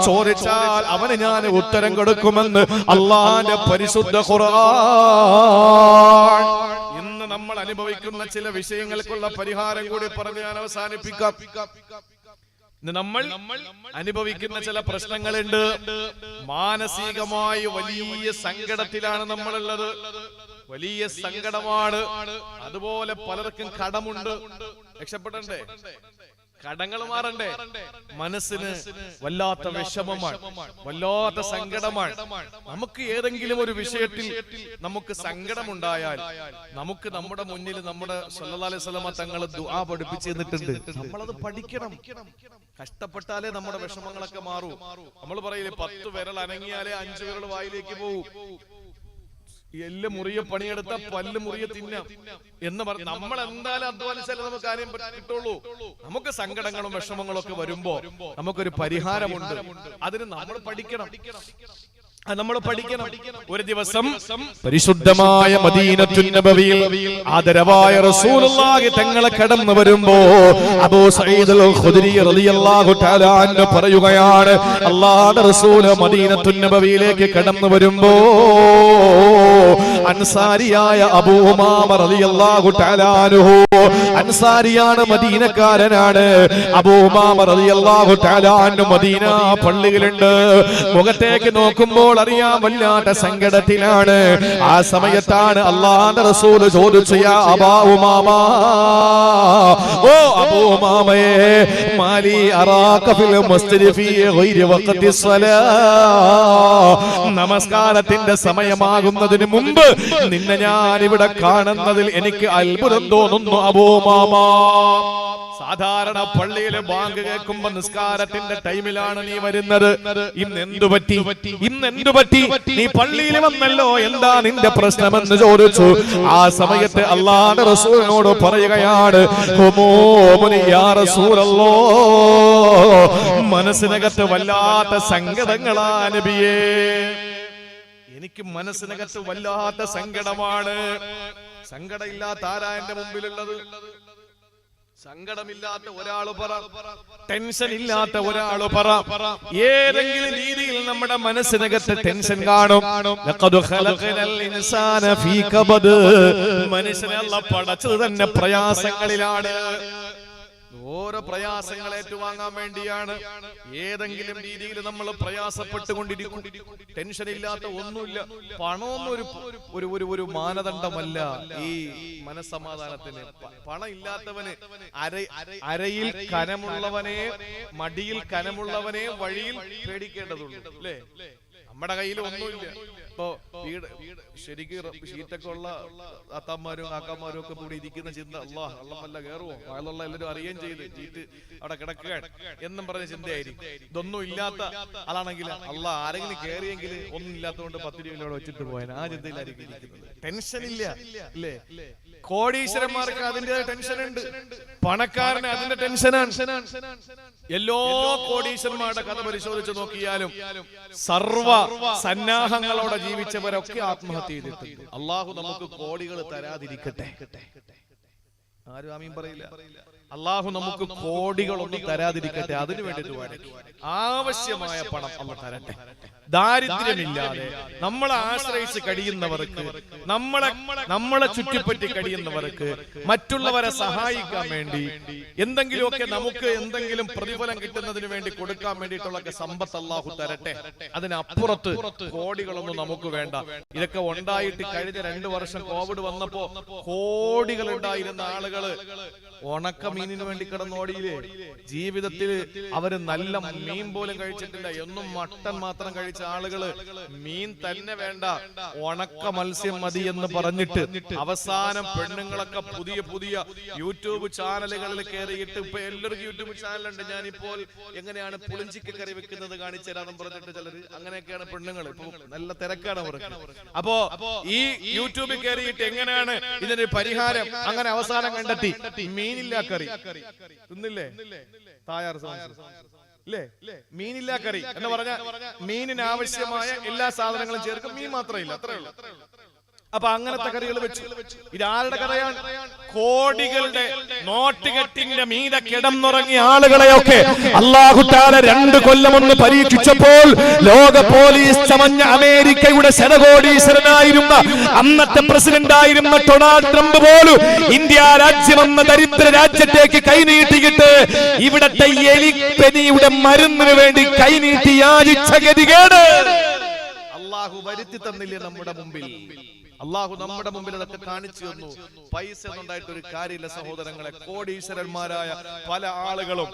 ചോദിച്ചാൽ അവന് ഞാൻ ഉത്തരം കൊടുക്കുമെന്ന് അല്ലാഹുവിന്റെ പരിശുദ്ധ ഖുർആൻ. ഇന്ന് നമ്മൾ അനുഭവിക്കുന്ന ചില വിഷയങ്ങൾക്കുള്ള പരിഹാരം കൂടി പറഞ്ഞ് ഞാൻ അവസാനിപ്പിക്കാം. നമ്മൾ അനുഭവിക്കുന്ന ചില പ്രശ്നങ്ങളുണ്ട്. മാനസികമായി വലിയ സങ്കടത്തിലാണ് നമ്മളുള്ളത്, വലിയ സങ്കടമാണ്. അതുപോലെ പലർക്കും കടമുണ്ട്, രക്ഷപ്പെടണ്ടേ, കടങ്ങൾ മാറണ്ടേ. മനസ്സിന് വല്ലാത്ത വിഷമമാണ്, വല്ലാത്ത സങ്കടമാണ്. നമുക്ക് ഏതെങ്കിലും ഒരു വിഷയത്തിൽ നമുക്ക് സങ്കടമുണ്ടായാൽ നമുക്ക് നമ്മുടെ മുന്നിൽ നമ്മുടെ സല്ലല്ലാഹു അലൈഹി വസല്ലമ തങ്ങൾ ദുആ പഠിപ്പിച്ചു തന്നിട്ടുണ്ട്. നമ്മളത് പഠിക്കണം. കഷ്ടപ്പെട്ടാലേ നമ്മുടെ വിഷമങ്ങളൊക്കെ മാറൂ. നമ്മൾ പറയില്ലേ, 10 വിരൽ അനങ്ങിയാലേ 5 വിരൽ വായിലേക്ക് പോകും. എല്ല് മുറിയെ പണിയെടുത്ത പല്ല് മുറിയെ തിന്നാം എന്ന് പറഞ്ഞ് നമ്മൾ എന്തായാലും അധ്വാനിച്ചാലേ നമുക്ക് കാര്യം കിട്ടുള്ളൂ. നമുക്ക് സങ്കടങ്ങളും വിഷമങ്ങളും ഒക്കെ വരുമ്പോ നമുക്കൊരു പരിഹാരമുണ്ട്. അതിന് നമ്മൾ പഠിക്കണം. നമ്മൾ പഠിക്കണം. ഒരു ദിവസം പരിശുദ്ധമായ മദീനത്തുൻ നബവിയിൽ ആദരവായ റസൂലുള്ളാഹി തങ്ങളെ കടന്നു വരുമ്പോ അബൂ സഈദ് അൽ ഖുദരി റളിയല്ലാഹു തആല അൻഹു പറയുകയാണ്, അല്ലാഹുവിന്റെ റസൂൽ മദീനത്തുൻ നബവിയിലേക്ക് കടന്നു വരുമ്പോ അൻസാരിയായ അബൂ ഉമാമ റളിയല്ലാഹു തആല അൻഹു, അൻസാരിയാണ്, മദീനക്കാരനാണ്. അബൂ ഉമാമ റളിയല്ലാഹു തആല അൻഹു മദീന പള്ളിയിലുണ്ട്. മുഖത്തേക്ക് നോക്കുമ്പോൾ അറിയാൻ വല്ലാത്ത സങ്കടത്തിലാണ്. ആ സമയത്താണ് അല്ലാഹുവിന്റെ റസൂൽ ചോദിച്ചു, യാ അബൂ ഉമാമ, ഓ അബൂ ഉമാമയെ, മാലി അറാക ഫിൽ മസ്ജിദി ഫീ ഗൈരി വഖതി സ്വലാ, നമസ്കാരത്തിന്റെ സമയമാകുന്നതിന് മുമ്പ് നിന്നെ ഞാൻ ഇവിടെ കാണുന്നതിൽ എനിക്ക് അത്ഭുതം തോന്നുന്നു അബൂ ഉമാമ. സാധാരണ പള്ളിയിലെ ബാങ്ക് കേൾക്കുമ്പോ നിസ്കാരത്തിന്റെ ടൈമിലാണ് നീ വരുന്നത്. ഇന്നെന്തു പറ്റി? നീ പള്ളിയിൽ വന്നല്ലോ, എന്താ നിന്റെ പ്രശ്നമെന്ന് ചോദിച്ചു. ആ സമയത്ത് അല്ലാഹുവിന്റെ റസൂലിനോട് പറയുകയാണ്, യാ റസൂലല്ലാഹ്, മനസ്സിനകത്ത് വല്ലാത്ത സങ്കടങ്ങളാ നബിയേ, എനിക്ക് മനസ്സിനകത്ത് വല്ലാത്ത സങ്കടമാണ്. സങ്കടമില്ലാത്ത ആരാ എന്റെ മുമ്പിലുള്ളത്? സങ്കടമില്ലാത്ത ഒരാള് പറ, ടെൻഷൻ ഇല്ലാത്ത ഒരാള് പറ. ഏതെങ്കിലും രീതിയിൽ നമ്മുടെ മനസ്സിനകത്ത് ടെൻഷൻ കാണും. മനുഷ്യനെ അല്ലാഹു പടച്ചത് തന്നെ പ്രയാസങ്ങളിലാണ്. ഓരോ പ്രയാസങ്ങൾ ഏറ്റുവാങ്ങാൻ വേണ്ടിയാണ്. ഏതെങ്കിലും രീതിയിൽ നമ്മൾ പ്രയാസപ്പെട്ടുകൊണ്ടിരിക്കും. ടെൻഷൻ ഇല്ലാത്ത ഒന്നുമില്ല. പണമൊന്നും ഒരു മാനദണ്ഡമല്ല ഈ മനസ്സമാധാനത്തിന്. പണം ഇല്ലാത്തവന് അരയിൽ കനമുള്ളവനെ, മടിയിൽ കനമുള്ളവനെ വഴിയിൽ പേടിക്കേണ്ടതുള്ളൂ, അല്ലേ? നമ്മുടെ കയ്യിൽ ഒന്നുമില്ല. ഇപ്പോ വീട് ശരിക്കും ഷീറ്റൊക്കെ ഉള്ള അത്തന്മാരും കാക്കന്മാരും ഒക്കെ കൂടി ഇരിക്കുന്ന ചിന്ത, അള്ളാഹല്ല കയറുമോ, അയാളുള്ള എല്ലാവരും അറിയുകയും ചെയ്ത് ഷീറ്റ് അവിടെ കിടക്കുകയാണ് എന്നും പറഞ്ഞ ചിന്തയായിരിക്കും. ഇതൊന്നും ഇല്ലാത്ത ആളാണെങ്കിൽ അള്ളാഹ് ആരെങ്കിലും കയറിയെങ്കിൽ ഒന്നും ഇല്ലാത്തതുകൊണ്ട് 10 രൂപ ഇവിടെ വെച്ചിട്ട് പോയാൽ ആ ചിന്തയിലായിരിക്കും ഇരിക്കുന്നത്. ടെൻഷൻ ഇല്ല, അല്ലേ? കോടീശ്വരന്മാർക്ക് അതിന്റെ ടെൻഷൻ ഉണ്ട്, പണക്കാരന് അതിന്റെ ടെൻഷനാണ്. എല്ലാ കോടീശ്വരന്മാരുടെ കഥ പരിശോധിച്ച് നോക്കിയാലും സർവ സന്നാഹങ്ങളോടെ ജീവിച്ചവരൊക്കെ ആത്മഹത്യ ചെയ്തിട്ടുണ്ട്. അള്ളാഹു നമുക്ക് കോടികൾ തരാതിരിക്കട്ടെ. ആരും ആമീൻ പറയില്ല. അള്ളാഹു നമുക്ക് കോടികളൊന്നും തരാതിരിക്കട്ടെ. അതിനു വേണ്ടിയിട്ട് ആവശ്യമായ പണം അള്ളാഹു തരട്ടെ. ദാരിദ്ര്യമില്ലാതെ നമ്മളെ ആശ്രയിച്ച് കഴിയുന്നവർക്ക്, നമ്മളെ ചുറ്റിപ്പറ്റി കഴിയുന്നവർക്ക്, മറ്റുള്ളവരെ സഹായിക്കാൻ വേണ്ടി എന്തെങ്കിലുമൊക്കെ നമുക്ക് എന്തെങ്കിലും പ്രതിഫലം കിട്ടുന്നതിന് വേണ്ടി കൊടുക്കാൻ വേണ്ടിയിട്ടുള്ള സമ്പത്ത് അള്ളാഹു തരട്ടെ. അതിനപ്പുറത്ത് കോടികളൊന്നും നമുക്ക് വേണ്ട. ഇതൊക്കെ ഉണ്ടായിട്ട് കഴിഞ്ഞ 2 വർഷം കോവിഡ് വന്നപ്പോ കോടികൾ ഉണ്ടായിരുന്ന ആളുകള് ഉണക്ക മീനിന് വേണ്ടി കിടന്നോടിയില്ലേ? ജീവിതത്തിൽ അവര് നല്ല മീൻ പോലും കഴിച്ചിട്ടില്ല. എന്നും മട്ടൻ മാത്രം കഴിച്ച ആളുകള് മീൻ തന്നെ വേണ്ട, ഉണക്ക മത്സ്യം മതി എന്ന് പറഞ്ഞിട്ട് അവസാനം പെണ്ണുങ്ങളൊക്കെ പുതിയ യൂട്യൂബ് ചാനലുകളിൽ കയറിയിട്ട്, ഇപ്പൊ എല്ലാവർക്കും യൂട്യൂബ് ചാനലുണ്ട്, ഞാനിപ്പോൾ എങ്ങനെയാണ് പുളിഞ്ചിക്ക് കറി വെക്കുന്നത് കാണിച്ചു തരാമെന്ന് പറഞ്ഞിട്ട് ചിലര്, അങ്ങനെയൊക്കെയാണ് പെണ്ണുങ്ങൾ. ഇപ്പൊ നല്ല തിരക്കാണ് അവർക്ക്. അപ്പോ ഈ യൂട്യൂബിൽ കയറിയിട്ട് എങ്ങനെയാണ് ഇതിനൊരു പരിഹാരം, അങ്ങനെ അവസാനം കണ്ടെത്തി മീനില്ല കറി തിന്നില്ലേ, തായാർ അല്ലേ? മീനില്ല കറി എന്ന് പറഞ്ഞാൽ മീനിന് ആവശ്യമായ എല്ലാ സാധനങ്ങളും ചേർക്കും, മീൻ മാത്രമില്ല, അത്രേ ഉള്ളൂ. അപ്പൊ അങ്ങനത്തെ കറികൾ വെച്ചു. ഇതാരുടെ കഥയാണ്? കോടികളുടെ നോട്ടുകെട്ടിന്റെ മീതെ കിടന്നുറങ്ങിയ ആളുകളെയൊക്കെ അല്ലാഹു തആല 2 കൊല്ലം മുൻപ് പരീക്ഷിച്ചപ്പോൾ ലോക പോലീസ് ചമഞ്ഞ അമേരിക്കയുടെ ശതകോടീശ്വരനായിരുന്ന അന്നത്തെ പ്രസിഡന്റ് ആയിരുന്ന ഡൊണാൾഡ് ട്രംപ് പോലും ഇന്ത്യ രാജ്യമെന്ന ദരിദ്ര രാജ്യത്തേക്ക് കൈനീട്ടിയിട്ട് ഇവിടത്തെ എലിപ്പനിയുടെ മരുന്നിന് വേണ്ടി കൈനീട്ടി യാചിച്ച ഗതികേട് അല്ലാഹു വരുത്തി തന്നില്ലേ നമ്മുടെ മുമ്പിൽ? അള്ളാഹു നമ്മുടെ മുമ്പിൽ അതൊക്കെ കാണിച്ചു തന്നു. പൈസ ഉണ്ടായിട്ട് ഒരു കാര്യമില്ല സഹോദരങ്ങളെ. കോടീശ്വരന്മാരായ പല ആളുകളും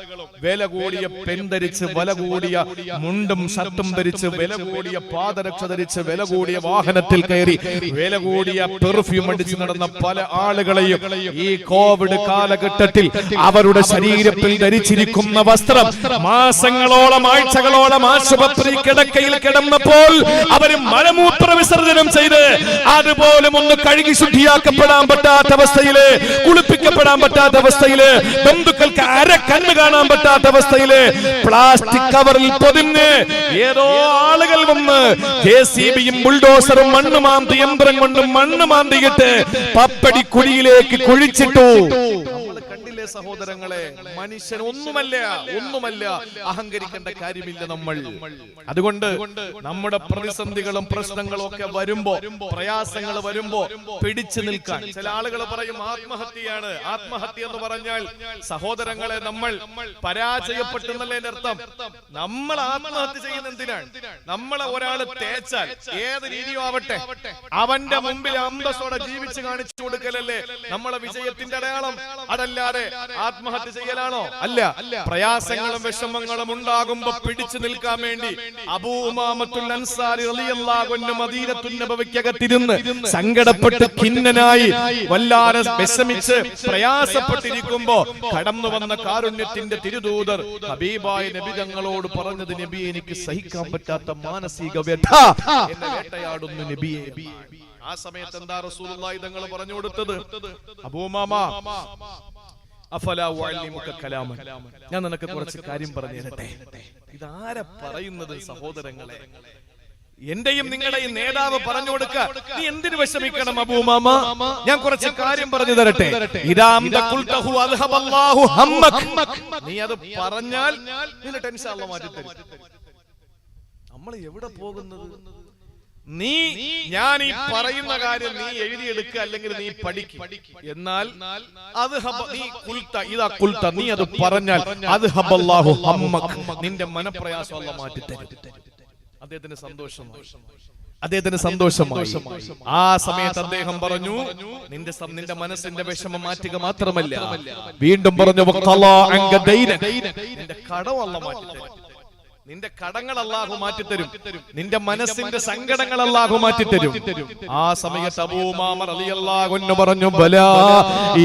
വില കൂടിയ പെൻ ധരിച്ച്, വില കൂടിയ മുണ്ടും ഷർട്ടും ധരിച്ച്, വില കൂടിയ പാദരക്ഷ ധരിച്ച്, വില കൂടിയ വാഹനത്തിൽ കയറി, വില കൂടിയ പെർഫ്യൂം അടിച്ച് നടന്ന പല ആളുകളെയും ഈ കോവിഡ് കാലഘട്ടത്തിൽ അവരുടെ ശരീരത്തിൽ ധരിച്ചിരിക്കുന്ന വസ്ത്രം മാസങ്ങളോളം ആഴ്ചകളോളം ആശുപത്രി കിടക്കയിൽ കിടന്നപ്പോൾ അവര് മലമൂത്ര വിസർജനം ചെയ്ത് അത് അതുപോലും ഒന്ന് കഴുകി ശുദ്ധിയാക്കപ്പെടാൻ പറ്റാത്ത അവസ്ഥയില്, കുളിപ്പിക്കപ്പെടാൻ പറ്റാത്ത അവസ്ഥയില്, ബന്ധുക്കൾക്ക് അര കണ്ണ് കാണാൻ പറ്റാത്ത അവസ്ഥയില് പ്ലാസ്റ്റിക് കവറിൽ പൊതിഞ്ഞ് ഏതോ ആളുകൾ വന്ന് JCBയും ബുൾഡോസറും മണ്ണ് മാന്തി യന്ത്രം കൊണ്ട് മണ്ണ് മാന്തിയിട്ട് പപ്പടി കുഴിയിലേക്ക് കുഴിച്ചിട്ടു. കണ്ടില്ലേ സഹോദരങ്ങളെ, മനുഷ്യൻ ഒന്നുമല്ല, അഹങ്കരിക്കേണ്ട കാര്യമില്ല നമ്മൾ. അതുകൊണ്ട് നമ്മുടെ പ്രതിസന്ധികളും പ്രശ്നങ്ങളും ഒക്കെ വരുമ്പോ, പ്രയാസങ്ങൾ വരുമ്പോ പിടിച്ചു നിൽക്കാൻ. ചില ആളുകൾ പറയും ആത്മഹത്യയാണ്. ആത്മഹത്യ എന്ന് പറഞ്ഞാൽ സഹോദരങ്ങളെ നമ്മൾ പരാജയപ്പെട്ടെന്നല്ലേ അർത്ഥം. നമ്മൾ ആത്മഹത്യ ചെയ്യുന്ന എന്തിനാണ്? നമ്മളെ ഒരാള് തേച്ചാൽ ഏത് രീതിയോ ആവട്ടെ അവന്റെ മുമ്പിൽ അന്തസ്സോടെ ജീവിച്ച് കാണിച്ചു കൊടുക്കലല്ലേ നമ്മളെ വിജയത്തിന്റെ അടയാളം. അതല്ലാതെ ആത്മഹത്യ ചെയ്യലാണോ? അല്ല. പ്രയാസങ്ങളും വിഷമങ്ങളും ഉണ്ടാകുമ്പോ പിടിച്ചു നിൽക്കാൻ വേണ്ടി അബൂ ഉമാമത്തുൽ അൻസാരി റളിയല്ലാഹു അൻഹു മദീനത്തുൻ നബവിക്കകത്തിരുന്ന് സങ്കടപ്പെട്ട് ഖിന്നനായി വല്ലാതെ വിഷമിച്ച് പ്രയാസപ്പെട്ടിരിക്കുമ്പോ കടന്നു വന്ന കാരുണ്യത്തിന്റെ തിരുദൂതർ ഹബീബായ നബി തങ്ങളോട് പറഞ്ഞത്, നബിയെ എനിക്ക് സഹിക്കാൻ പറ്റാത്ത മാനസിക വ്യഥ എന്നെ വേട്ടയാടുന്നു നബിയെ. ആ സമയത്ത് എന്താ റസൂലുള്ളാഹി തങ്ങൾ പറഞ്ഞു കൊടുത്തത്? അബൂ ഉമാമ അഫലാ ഉഅല്ലിമുക കലാമൻ, ഞാൻ നിനക്ക് കുറച്ച് കാര്യം പറഞ്ഞു തരട്ടെ. ഇതാരാ പറയുന്നത് സഹോദരങ്ങളെ? എന്റെയും നിങ്ങളുടെയും നേതാവ് പറഞ്ഞു കൊടുക്ക. നീ എന്തിനു വിഷമിക്കണം അബൂ ഉമാമ? ഞാൻ കുറച്ച് കാര്യം പറഞ്ഞു തരട്ടെ. നീ അത് പറഞ്ഞാൽ നിന്റെ ടെൻഷൻ അല്ലാഹു മാറ്റിത്തരും. നമ്മൾ എവിടെ പോകുന്നത്? ഞാൻ ഈ പറയുന്ന കാര്യം നീ എഴുതിയെടുക്കുക, അല്ലെങ്കിൽ നീ പഠിക്കും. എന്നാൽ നീ അത് പറഞ്ഞാൽ നിന്റെ മനപ്രയാസം അല്ലാഹു മാറ്റിത്തരും. അദ്ദേഹത്തിന് സന്തോഷമായി. ആ സമയത്ത് അദ്ദേഹം പറഞ്ഞു, നിന്റെ മനസ്സിന്റെ വിഷമം മാറ്റുക മാത്രമല്ല, വീണ്ടും പറഞ്ഞു നിന്റെ കടം അല്ലാഹു മാറ്റിത്തരും. നിന്റെ കടങ്ങൾ അല്ലാഹു മാറ്റിത്തരും. നിന്റെ മനസ്സിന്റെ സങ്കടങ്ങൾ അല്ലാഹു മാറ്റിത്തരും. ആ സമയത്ത് അബൂ ഉമാമ റളിയല്ലാഹു അൻഹു പറഞ്ഞു, ബലാ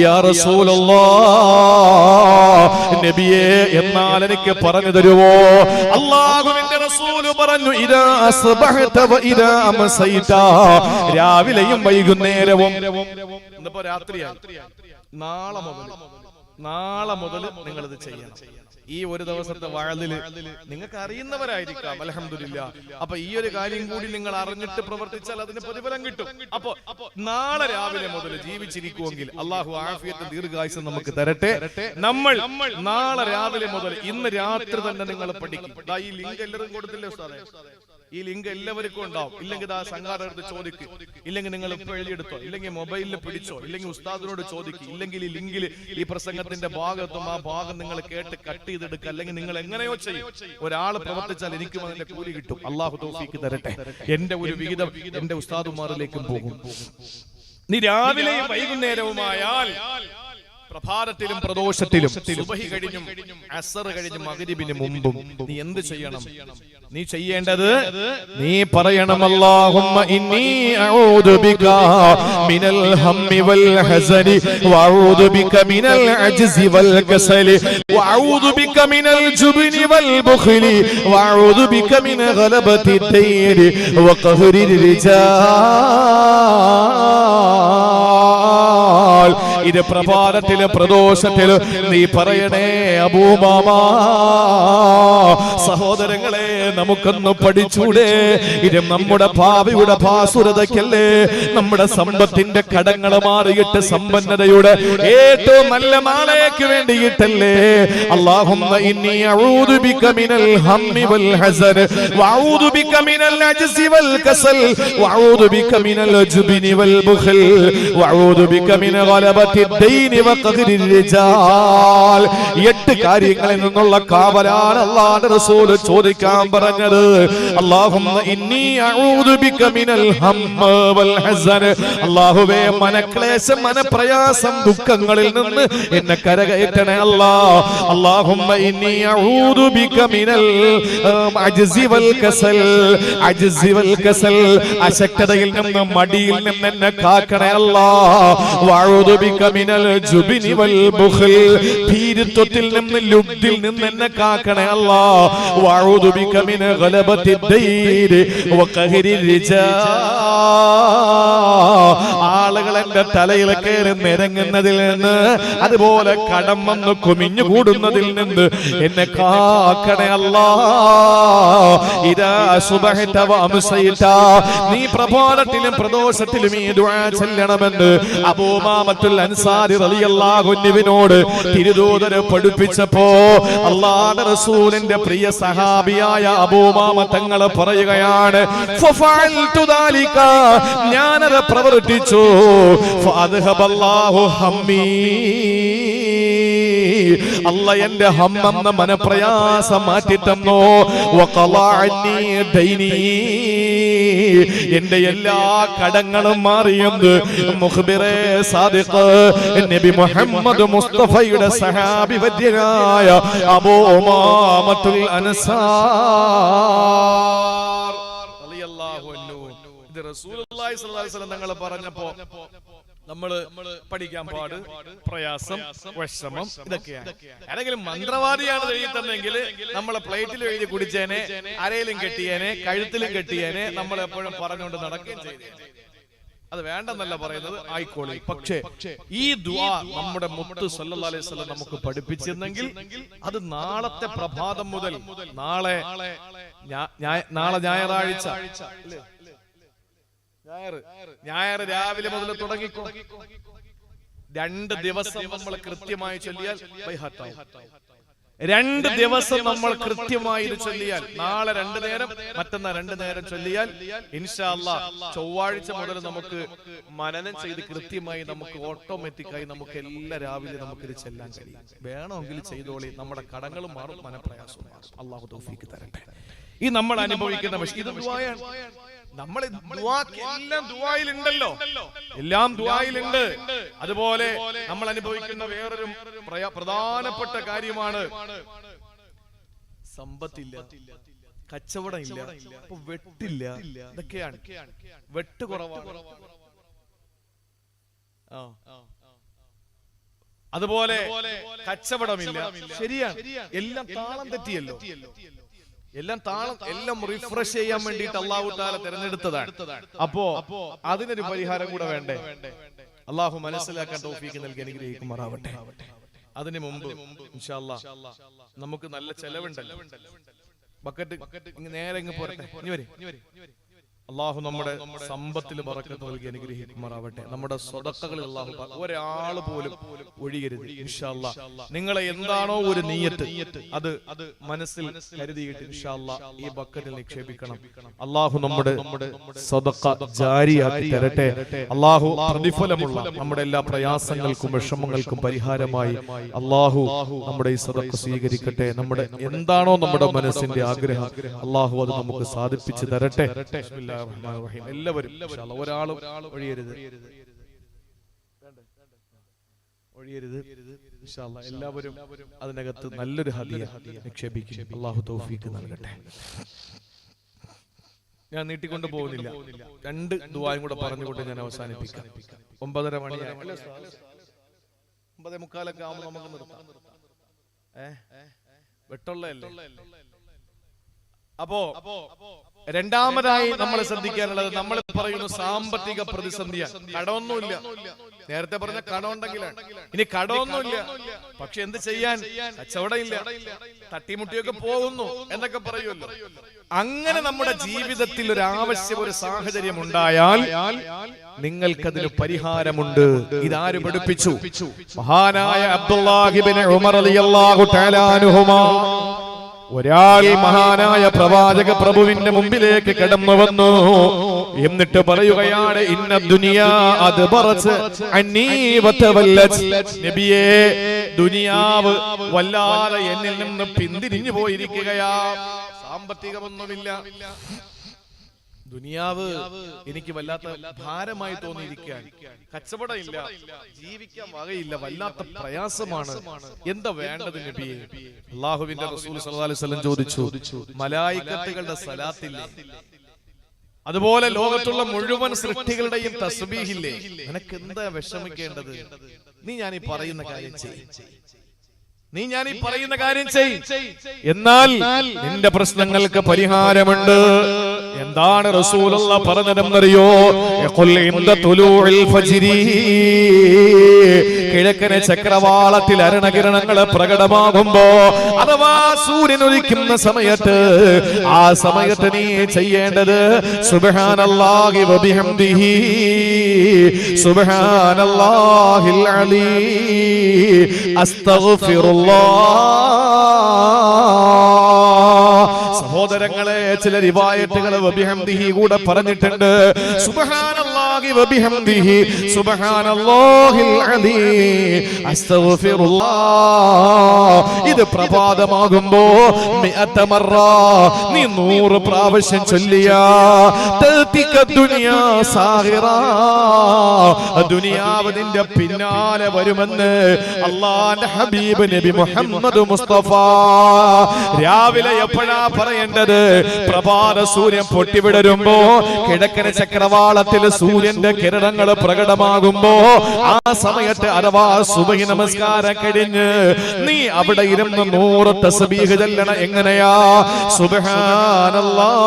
യാ റസൂലല്ലാഹ്, നബിയേ എന്നാൽ എനിക്ക് പറഞ്ഞു തരുവോ? അല്ലാഹുവിന്റെ റസൂൽ പറഞ്ഞു, ഇദാ അസ്ബഹത വ ഇദാ അംസൈത, രാവിലെയും വൈകുന്നേരവും. ഇന്നിപ്പോ രാത്രിയാണ്. നാളെ മുതൽ നിങ്ങൾ ഇത് ചെയ്യണം. ഈ ഒരു ദിവസത്തെ വഅദില് നിങ്ങൾക്ക് അറിയുന്നവരായിരിക്കാം, അൽഹംദുലില്ലാ. അപ്പൊ ഈ ഒരു കാര്യം കൂടി നിങ്ങൾ അറിഞ്ഞിട്ട് പ്രവർത്തിച്ചാൽ അതിന് പ്രതിഫലം കിട്ടും. അപ്പൊ നാളെ രാവിലെ മുതൽ ജീവിച്ചിരിക്കുമെങ്കിൽ അല്ലാഹു ആഫിയത്ത് ദീർഘായുസ്സ് നമുക്ക് തരട്ടെ. നമ്മൾ നാളെ രാവിലെ മുതൽ ഇന്ന് രാത്രി തന്നെ നിങ്ങൾ പഠിക്കും. ഈ ലിങ്ക് എല്ലാവരും കൊടുത്തില്ലേ ഉസ്താദേ? ഈ ലിങ്ക് എല്ലാവർക്കും ഉണ്ടാവും. ഇല്ലെങ്കിൽ ആ സംഘാടകർക്ക് ചോദിക്കും, ഇല്ലെങ്കിൽ നിങ്ങൾ ഇപ്പൊ എഴുതിയെടുത്തോ, ഇല്ലെങ്കിൽ മൊബൈലിൽ പിടിച്ചോ, ഇല്ലെങ്കിൽ ഉസ്താദിനോട് ചോദിക്കും, ഇല്ലെങ്കിൽ ഈ ലിങ്കിൽ ഈ പ്രസംഗത്തിന്റെ ഭാഗത്തും ആ ഭാഗം നിങ്ങൾ കേട്ട് കട്ട് ചെയ്തെടുക്കുക, അല്ലെങ്കിൽ നിങ്ങൾ എങ്ങനെയോ ചെയ്യും. ഒരാൾ പ്രവർത്തിച്ചാൽ എനിക്കും അതിന്റെ കൂലി കിട്ടും. അള്ളാഹു തൗഫീക്ക് തരട്ടെ. എന്റെ ഒരു വിഹിതം എന്റെ ഉസ്താദുമാരിലേക്കും പോകും. നീ രാവിലെയും വൈകുന്നേരവുമായാൽ, പ്രഭാതത്തിലും പ്രദോഷത്തിലും, സുബഹി കഴിഞ്ഞും അസർ കഴിഞ്ഞും മഗ്രിബിന് മുമ്പും നീ എന്ത് ചെയ്യണം? നീ ചെയ്യേണ്ടത്, നീ പറയണം, അല്ലാഹുമ്മ ഇന്നി അഊദു ബിക മിനൽ ഹമ്മി വൽ ഹസനി വഅഊദു ബിക മിനൽ അജ്സി വൽ കസലി വഅഊദു ബിക മിനൽ ജുബ്നി വൽ ബുഖ്ലി വഅഊദു ബിക മിൻ ഗലബതി ദൈരി വഖഹരി റിജാൽ. ഇത് പ്രഭാതത്തിലും പ്രദോഷത്തിലും നീ പറയണേ അബൂ ഉമാമ. സഹോദരങ്ങളെ, നമുക്കൊന്ന് പഠിച്ചൂടെ? ഇത് നമ്മുടെ ഭാവിയുടെ ഭാസുരതയ്ക്കല്ലേ, നമ്മുടെ സമ്പത്തിന്റെ കടങ്ങൾ മാറിയിട്ട് സമ്പന്നതയുടെ ഏറ്റവും നല്ല നാളേക്ക് വേണ്ടിയിട്ടല്ലേ? അല്ലാഹുമ്മ ഇന്നി അഊദു ബിക മിനൽ ഹമ്മി വൽ ഹസൻ വഅഊദു ബിക മിനൽ അജ്സി വൽ കസൽ വഅഊദു ബിക മിനൽ ജുബ്നി വൽ ബുഖൽ വഅഊദു ബിക മിൻ ഗലബതി ദൈനി വഖദരി റിജാൽ. 8 കാര്യങ്ങളിൽ നിന്നുള്ള കാവലാണ് അല്ലാഹുവിന്റെ റസൂൽ ചോദിക്കാൻ പറഞ്ഞത്. അല്ലാഹുമ്മ ഇന്നി അഊദു ബിക മിനൽ ഹമ്മ വൽ ഹസൻ. അല്ലാഹുവേ, മനക്ലേശം, മനപ്രയാസം, ദുഃഖങ്ങളിൽ നിന്ന് എന്നെ കരകയറ്റണേ അല്ലാഹ്. അല്ലാഹുമ്മ ഇന്നി അഊദു ബിക മിനൽ അജ്സി വൽ കസൽ. അജ്സി വൽ കസൽ, അശക്തതയിൽ നിന്ന്, മടിയിൽ നിന്ന് എന്നെ കാക്കണേ അല്ലാഹ്. വഅഊദു ബിക മിനൽ ജുബ്നി വൽ ബുഖൽ, ഭീരുത്വത്തിൽ നിന്ന്, ലുബ്ധിൽ നിന്ന് എന്നെ കാക്കണേ അല്ലാഹ്. വഅഊദു ബിക മിൻ ഗലബതി ദൈരി വഖഹരി റിജാൽ. ആളുകൾ എന്റെ തലയിൽ കയറി നിരങ്ങുന്നതിൽ നിന്ന്, അതുപോലെ കടം വന്ന് കുമിഞ്ഞു കൂടുന്നതിൽ നിന്ന് എന്നെ കാക്കണേ അല്ലാ. ഇദാ സുബഹത വഅംസൈത, നീ പ്രഭാതത്തിലും പ്രദോഷത്തിലും ഈ ദുആ ചൊല്ലണമെന്ന് അബൂ ഉമാമത്തുൽ അൻസാരി റളിയല്ലാഹു അൻഹുവിനോട് തിരുദൂതർ പഠിപ്പിച്ചപ്പോ അല്ലാഹുവിന്റെ റസൂലിന്റെ പ്രിയ സഹാബിയായ അബൂ ഉമാമ തങ്ങൾ പറയുകയാണ്, ഫഫഅൽതു ദാലിക, ഞാനത് പ്രവർത്തിച്ചു. ഫഅദ്ഹബല്ലാഹു ഹമ്മി, അല്ലാ എന്റെ ഹമ്മെന്ന മനപ്രയാസം മാറ്റി തന്നു. വഖളഅ അന്നി ദൈനി, എന്റെ എല്ലാ കടങ്ങളും മാറിയെന്ന് മുഖ്ബിറെ സാദിഖ് നബി മുഹമ്മദ് മുസ്തഫയുടെ സഹാബി വര്യനായ അബൂ ഉമാമത്തുൽ അൻസാർ റളിയല്ലാഹു അൻഹു. ഇത് റസൂലുള്ളാഹി സ്വല്ലല്ലാഹു അലൈഹി വസല്ലം തങ്ങൾ പറഞ്ഞപ്പോ നമ്മള് പഠിക്കാൻ പാട്, പ്രയാസം, വിഷമം, ഇതൊക്കെയാണ്. ആരെങ്കിലും മന്ത്രവാദിയാണ് എഴുതി തന്നെങ്കിൽ നമ്മളെ പ്ലേറ്റിൽ എഴുതി കുടിച്ചേനെ, അരയിലും കെട്ടിയേനെ, കഴുത്തിലും കെട്ടിയേനെ, നമ്മൾ എപ്പോഴും പറഞ്ഞുകൊണ്ട് നടക്കുകയും ചെയ്തേനെ. അത് വേണ്ടെന്നല്ല പറയുന്നത്, ആയിക്കോളി. പക്ഷേ ഈ ദുആ നമ്മുടെ മുത്ത് സല്ലല്ലാഹു അലൈഹി വസല്ലം നമുക്ക് പഠിപ്പിച്ചിരുന്നെങ്കിൽ അത് നാളത്തെ പ്രഭാതം മുതൽ, നാളെ ഞായറാഴ്ച, ഞായർ രാവിലെ മുതൽ തുടങ്ങിക്കോ, 2 ദിവസം നമ്മൾ കൃത്യമായി ചൊല്ലിയാൽ 2 ദിവസം നമ്മൾ കൃത്യമായി ഇത് ചൊല്ലിയാൽ, നാളെ 2 നേരം, മറ്റന്നാൾ 2 നേരം ചൊല്ലിയാൽ ഇൻഷാ അല്ലാഹ് ചൊവ്വാഴ്ച മുതൽ നമുക്ക് മനനം ചെയ്ത് കൃത്യമായി നമുക്ക് ഓട്ടോമാറ്റിക്കായി നമുക്ക് എല്ലാ രാവിലെ നമുക്ക് ഇത് ചെല്ലാൻ കഴിയും. വേണമെങ്കിൽ ചെയ്തോളി, നമ്മുടെ കടങ്ങളും മാറും, മനപ്രയാസവും മാറും. അല്ലാഹു തൗഫീഖ് തരട്ടെ. ഈ നമ്മൾ അനുഭവിക്കുന്ന ഇത് ദുആയാണ്. നമ്മൾ എല്ലാം ദുആയിലുണ്ടല്ലോ, എല്ലാം ദുആയിലുണ്ട്. അതുപോലെ നമ്മൾ അനുഭവിക്കുന്ന വേറൊരു പ്രധാനപ്പെട്ട കാര്യമാണ് സമ്പത്തില്ല, കച്ചവടം ഇല്ല, വെട്ടില്ല. ഇതൊക്കെയാണ്, വെട്ട് കുറവാണ്. അതുപോലെ കച്ചവടമില്ല. ശരിയാണ്, എല്ലാം താളം തെറ്റിയല്ലോ. എല്ലാം റിഫ്രഷ് ചെയ്യാൻ വേണ്ടിയിട്ട് അല്ലാഹു തആല തിരഞ്ഞെടുത്തതാണ്. അപ്പോ അതിനൊരു പരിഹാരം കൂടെ വേണ്ടേ? അല്ലാഹു മനസ്സിലാക്കാൻ തൗഫീഖ് നൽകി അനുഗ്രഹിക്കുമാറാവട്ടെ. അതിനു മുമ്പ് ഇൻഷാ അല്ലാഹ് നമുക്ക് നല്ല ചെലവുണ്ടല്ലോ. ബക്കറ്റ് നേരെ ഇങ്ങ് പോരട്ടെ, ഇനി വരെ. അല്ലാഹു നമ്മുടെ സമ്പത്തിൽ ബറക്കത്ത് നൽകി അനുഗ്രഹിക്കുമാറാവട്ടെ. നമ്മുടെ സ്വതക്കകളിൽ അല്ലാഹു ഒരാൾ പോലും ഒഴിയരുത് ഇൻഷാ അല്ലാഹ്. നിങ്ങളെ എന്താണോ ഒരു നിയ്യത്ത് അത് മനസ്സിൽ കരുതിയിട്ട് ഇൻഷാ അല്ലാഹ് ഈ ബക്കറ്റിൽ നിക്ഷേപിക്കണം. അല്ലാഹു നമ്മുടെ സ്വതക്ക ജാരിയാക്കി തരട്ടെ. അല്ലാഹു പ്രതിഫലമുള്ള നമ്മുടെ എല്ലാ പ്രയാസങ്ങൾക്കും വിഷമങ്ങൾക്കും പരിഹാരമായി അല്ലാഹു നമ്മുടെ ഈ സ്വതക്ക സ്വീകരിക്കട്ടെ. നമ്മുടെ എന്താണോ നമ്മുടെ മനസ്സിന്റെ ആഗ്രഹം അല്ലാഹു അത് നമുക്ക് സാധിപ്പിച്ചു തരട്ടെ. എല്ലാവരും ഒരാളും ഒഴിയരുത്. എല്ലാവരും അതിനകത്ത് നല്ലൊരു ഹദിയ നിക്ഷേപിക്കും. അല്ലാഹു തൗഫീഖ് നൽകട്ടെ. ഞാൻ നീട്ടിക്കൊണ്ട് പോകുന്നില്ല, 2 ദുആയും കൂടെ പറഞ്ഞുകൊണ്ട് ഞാൻ അവസാനിപ്പിക്കാം. 9:30 മണിയായി, 9:45 ആവുമ്പോൾ നമുക്ക് നിർത്താം. വെട്ടുള്ളതല്ലേ. അപ്പോ രണ്ടാമതായി നമ്മൾ ശ്രദ്ധിക്കാനുള്ളത്, നമ്മൾ പറയുന്നു സാമ്പത്തിക പ്രതിസന്ധിയാണ്. കടമൊന്നുമില്ല, നേരത്തെ പറഞ്ഞ കടമുണ്ടെങ്കിലാണ്. ഇനി കടമൊന്നുമില്ല, പക്ഷെ എന്ത് ചെയ്യാൻ, കച്ചവടം ഇല്ല, തട്ടിമുട്ടിയൊക്കെ പോകുന്നു എന്നൊക്കെ പറയുമല്ലോ. അങ്ങനെ നമ്മുടെ ജീവിതത്തിൽ ഒരു ആവശ്യം, ഒരു സാഹചര്യം ഉണ്ടായാൽ നിങ്ങൾക്കതിന് പരിഹാരമുണ്ട്. ഇതാര് പഠിപ്പിച്ചു? മഹാനായ അബ്ദുല്ലാഹി ഇബ്നു ഉമർ റളിയല്ലാഹു തആല അൻഹുമാ ഒരാൾ മഹാനായ പ്രവാചക പ്രഭുവിന്റെ മുമ്പിലേക്ക് കടന്നു വന്നു. എന്നിട്ട് പറയുകയാണ്, ഇന്ന ദുനിയാ അദ്ബറത് അന്നീ വതവല്ലത്. നബിയേ, ദുനിയാവ് വല്ലാതെ എന്നിൽ നിന്ന് പിന്തിരിഞ്ഞു പോയിരിക്കുകയാ. സാമ്പത്തികമൊന്നുമില്ല, ദുനിയാവ് എനിക്ക് വല്ലാത്ത ഭാരമായി തോന്നിയിരിക്കുകയാണ്. കച്ചവടം ഇല്ല, ജീവിക്കാൻ വകയില്ല, വല്ലാത്ത പ്രയാസമാണ്. എന്താ വേണ്ടത് നബിയെ? അല്ലാഹുവിന്റെ റസൂൽ സല്ലല്ലാഹു അലൈഹി വസല്ലം ചോദിച്ചു, മലായികത്തുകളുടെ സലാത്തില്ലേ, അതുപോലെ ലോകത്തുള്ള മുഴുവൻ സൃഷ്ടികളുടെയും തസ്ബീഹില്ലേ, നിനക്ക് എന്താ വിഷമിക്കേണ്ടത്? നീ ഞാൻ ഈ പറയുന്ന കാര്യം ചെയ്യ്, എന്നാൽ നിന്റെ പ്രശ്നങ്ങൾക്ക് പരിഹാരമുണ്ട് എന്താണ് റസൂലുള്ളാഹി പറഞ്ഞതെന്നറിയോ? ഖുൽ ഇൻദ തുലൂഇൽ ഫജ്രി, കിഴക്കനെ ചക്രവാളത്തിൽ അരുണകിരണങ്ങൾ പ്രകടമാകുമ്പോ അഥവാ സൂര്യൻ ഉദിക്കുന്ന സമയത്ത്, ആ സമയത്ത് നീ ചെയ്യേണ്ടത് സുബ്ഹാനല്ലാഹി വബിഹംദിഹി സുബ്ഹാനല്ലാഹിൽ അലീം അസ്തഗ്ഫിറുല്ലാഹ്. സഹോദരങ്ങളെ, ചില റിവായത്തുകൾ വബിഹംദിഹി കൂടെ പറഞ്ഞിട്ടുണ്ട്. സുബ്ഹാനല്ലാഹി വബിഹംദിഹി സുബ്ഹാനല്ലാഹിൽ അലീം അസ്തഗ്ഫിറുല്ലാഹ്. ഇത് പ്രഭാതമാകുമ്പോ മിഅത മറ നീ 100 പ്രാവശ്യം ചൊല്ലിയാ തൽതിക ദുനിയാ സാഗിറ, ദുനിയാവ് നിന്റെ പിന്നാലെ വരുമെന്ന് അല്ലാഹുവിന്റെ ഹബീബ് നബി മുഹമ്മദ് മുസ്തഫ. രാവിലെ എപ്പോഴാ പറയേണ്ടത്? പ്രഭാത സൂര്യൻ പൊട്ടിവിടരുമ്പോ, കിഴക്കൻ ചക്രവാളത്തിൽ സൂര്യന്റെ കിരണങ്ങൾ പ്രകടമാകുമ്പോ, ആ സമയത്ത് അഥവാ സുബഹി നമസ്കാരം കഴിഞ്ഞ് നീ അവിടെ ഇരുന്ന് 100 തസ്ബീഹ് ചൊല്ലണം. എങ്ങനെയാ? സുബ്ഹാനല്ലാഹി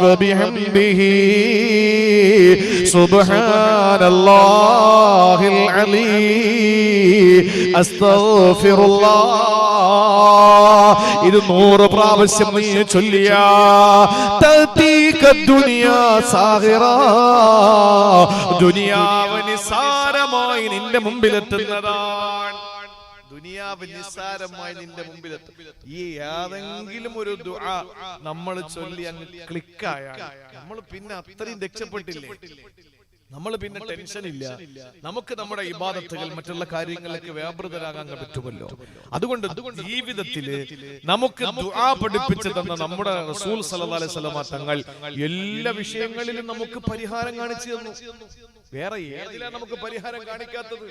വബിഹംദിഹി സുബ്ഹാനല്ലാഹിൽ അലീം അസ്തഗ്ഫിറുല്ലാഹ്. ഇത് 100 പ്രാവശ്യം നീ ചൊല്ലിയാ തൽതീക ദുനിയാ സാഗിറ, ദുനിയാവ് നിസ്സാരമായി നിന്റെ മുമ്പിലെത്തുന്നതാണ്. ദുനിയാവ് നിസ്സാരമായി നിന്റെ മുമ്പിലെത്തും. ഈ ഏതെങ്കിലും ഒരു ദുആ നമ്മൾ ചൊല്ലി അങ്ങ് ക്ലിക്കായാൽ നമ്മൾ പിന്നെ അത്രയും രക്ഷപ്പെട്ടില്ലേ? നമ്മൾ പിന്നെ ടെൻഷൻ ഇല്ല. നമുക്ക് നമ്മുടെ ഇബാദത്തുകൾ മറ്റുള്ള കാര്യങ്ങളിലേക്ക് വ്യാപൃതരാകാൻ പറ്റുമല്ലോ. അതുകൊണ്ട് ജീവിതത്തില് നമുക്ക് ദുആ പഠിപ്പിച്ചു തന്ന നമ്മുടെ റസൂൽ സല്ലല്ലാഹു അലൈഹി വസല്ലം തങ്ങൾ എല്ലാ വിഷയങ്ങളിലും നമുക്ക് പരിഹാരം കാണിച്ചു തന്നു. വേറെ ഏതിലാണ് നമുക്ക് പരിഹാരം കാണിക്കാത്തത്?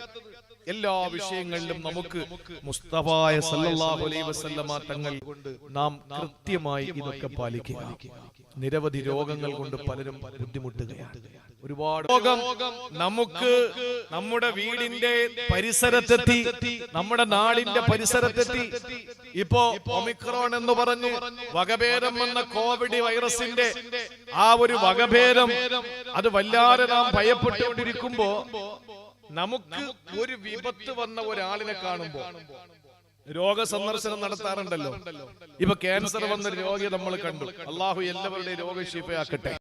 എല്ലാ വിഷയങ്ങളിലും നമുക്ക് മുസ്തഫായ സല്ലല്ലാഹു അലൈഹി വസല്ലം തങ്ങൾ കൊണ്ട് നാം കൃത്യമായി ഇതൊക്കെ പാലിക്കുക. നിരവധി രോഗങ്ങൾ കൊണ്ട് പലരും ബുദ്ധിമുട്ടുകയാണ്. ഒരുപാട് രോഗം നമുക്ക് നമ്മുടെ വീടിന്റെ പരിസരത്തെത്തി, നമ്മുടെ നാടിന്റെ പരിസരത്തെത്തി. ഇപ്പോ ഒമിക്രോൺ എന്ന് പറഞ്ഞ് വകഭേദം വന്ന കോവിഡ് വൈറസിന്റെ ആ ഒരു വകഭേദം അത് വല്ലാതെ നാം ഭയപ്പെട്ടുകൊണ്ടിരിക്കുമ്പോ, നമുക്ക് ഒരു വിപത്ത് വന്ന ഒരാളിനെ കാണുമ്പോ രോഗസന്ദർശനം നടത്താറുണ്ടല്ലോ. ഇപ്പൊ ക്യാൻസർ വന്ന രോഗിയെ നമ്മൾ കണ്ടു. അള്ളാഹു എല്ലാവരുടെയും രോഗശിഫയാക്കട്ടെ.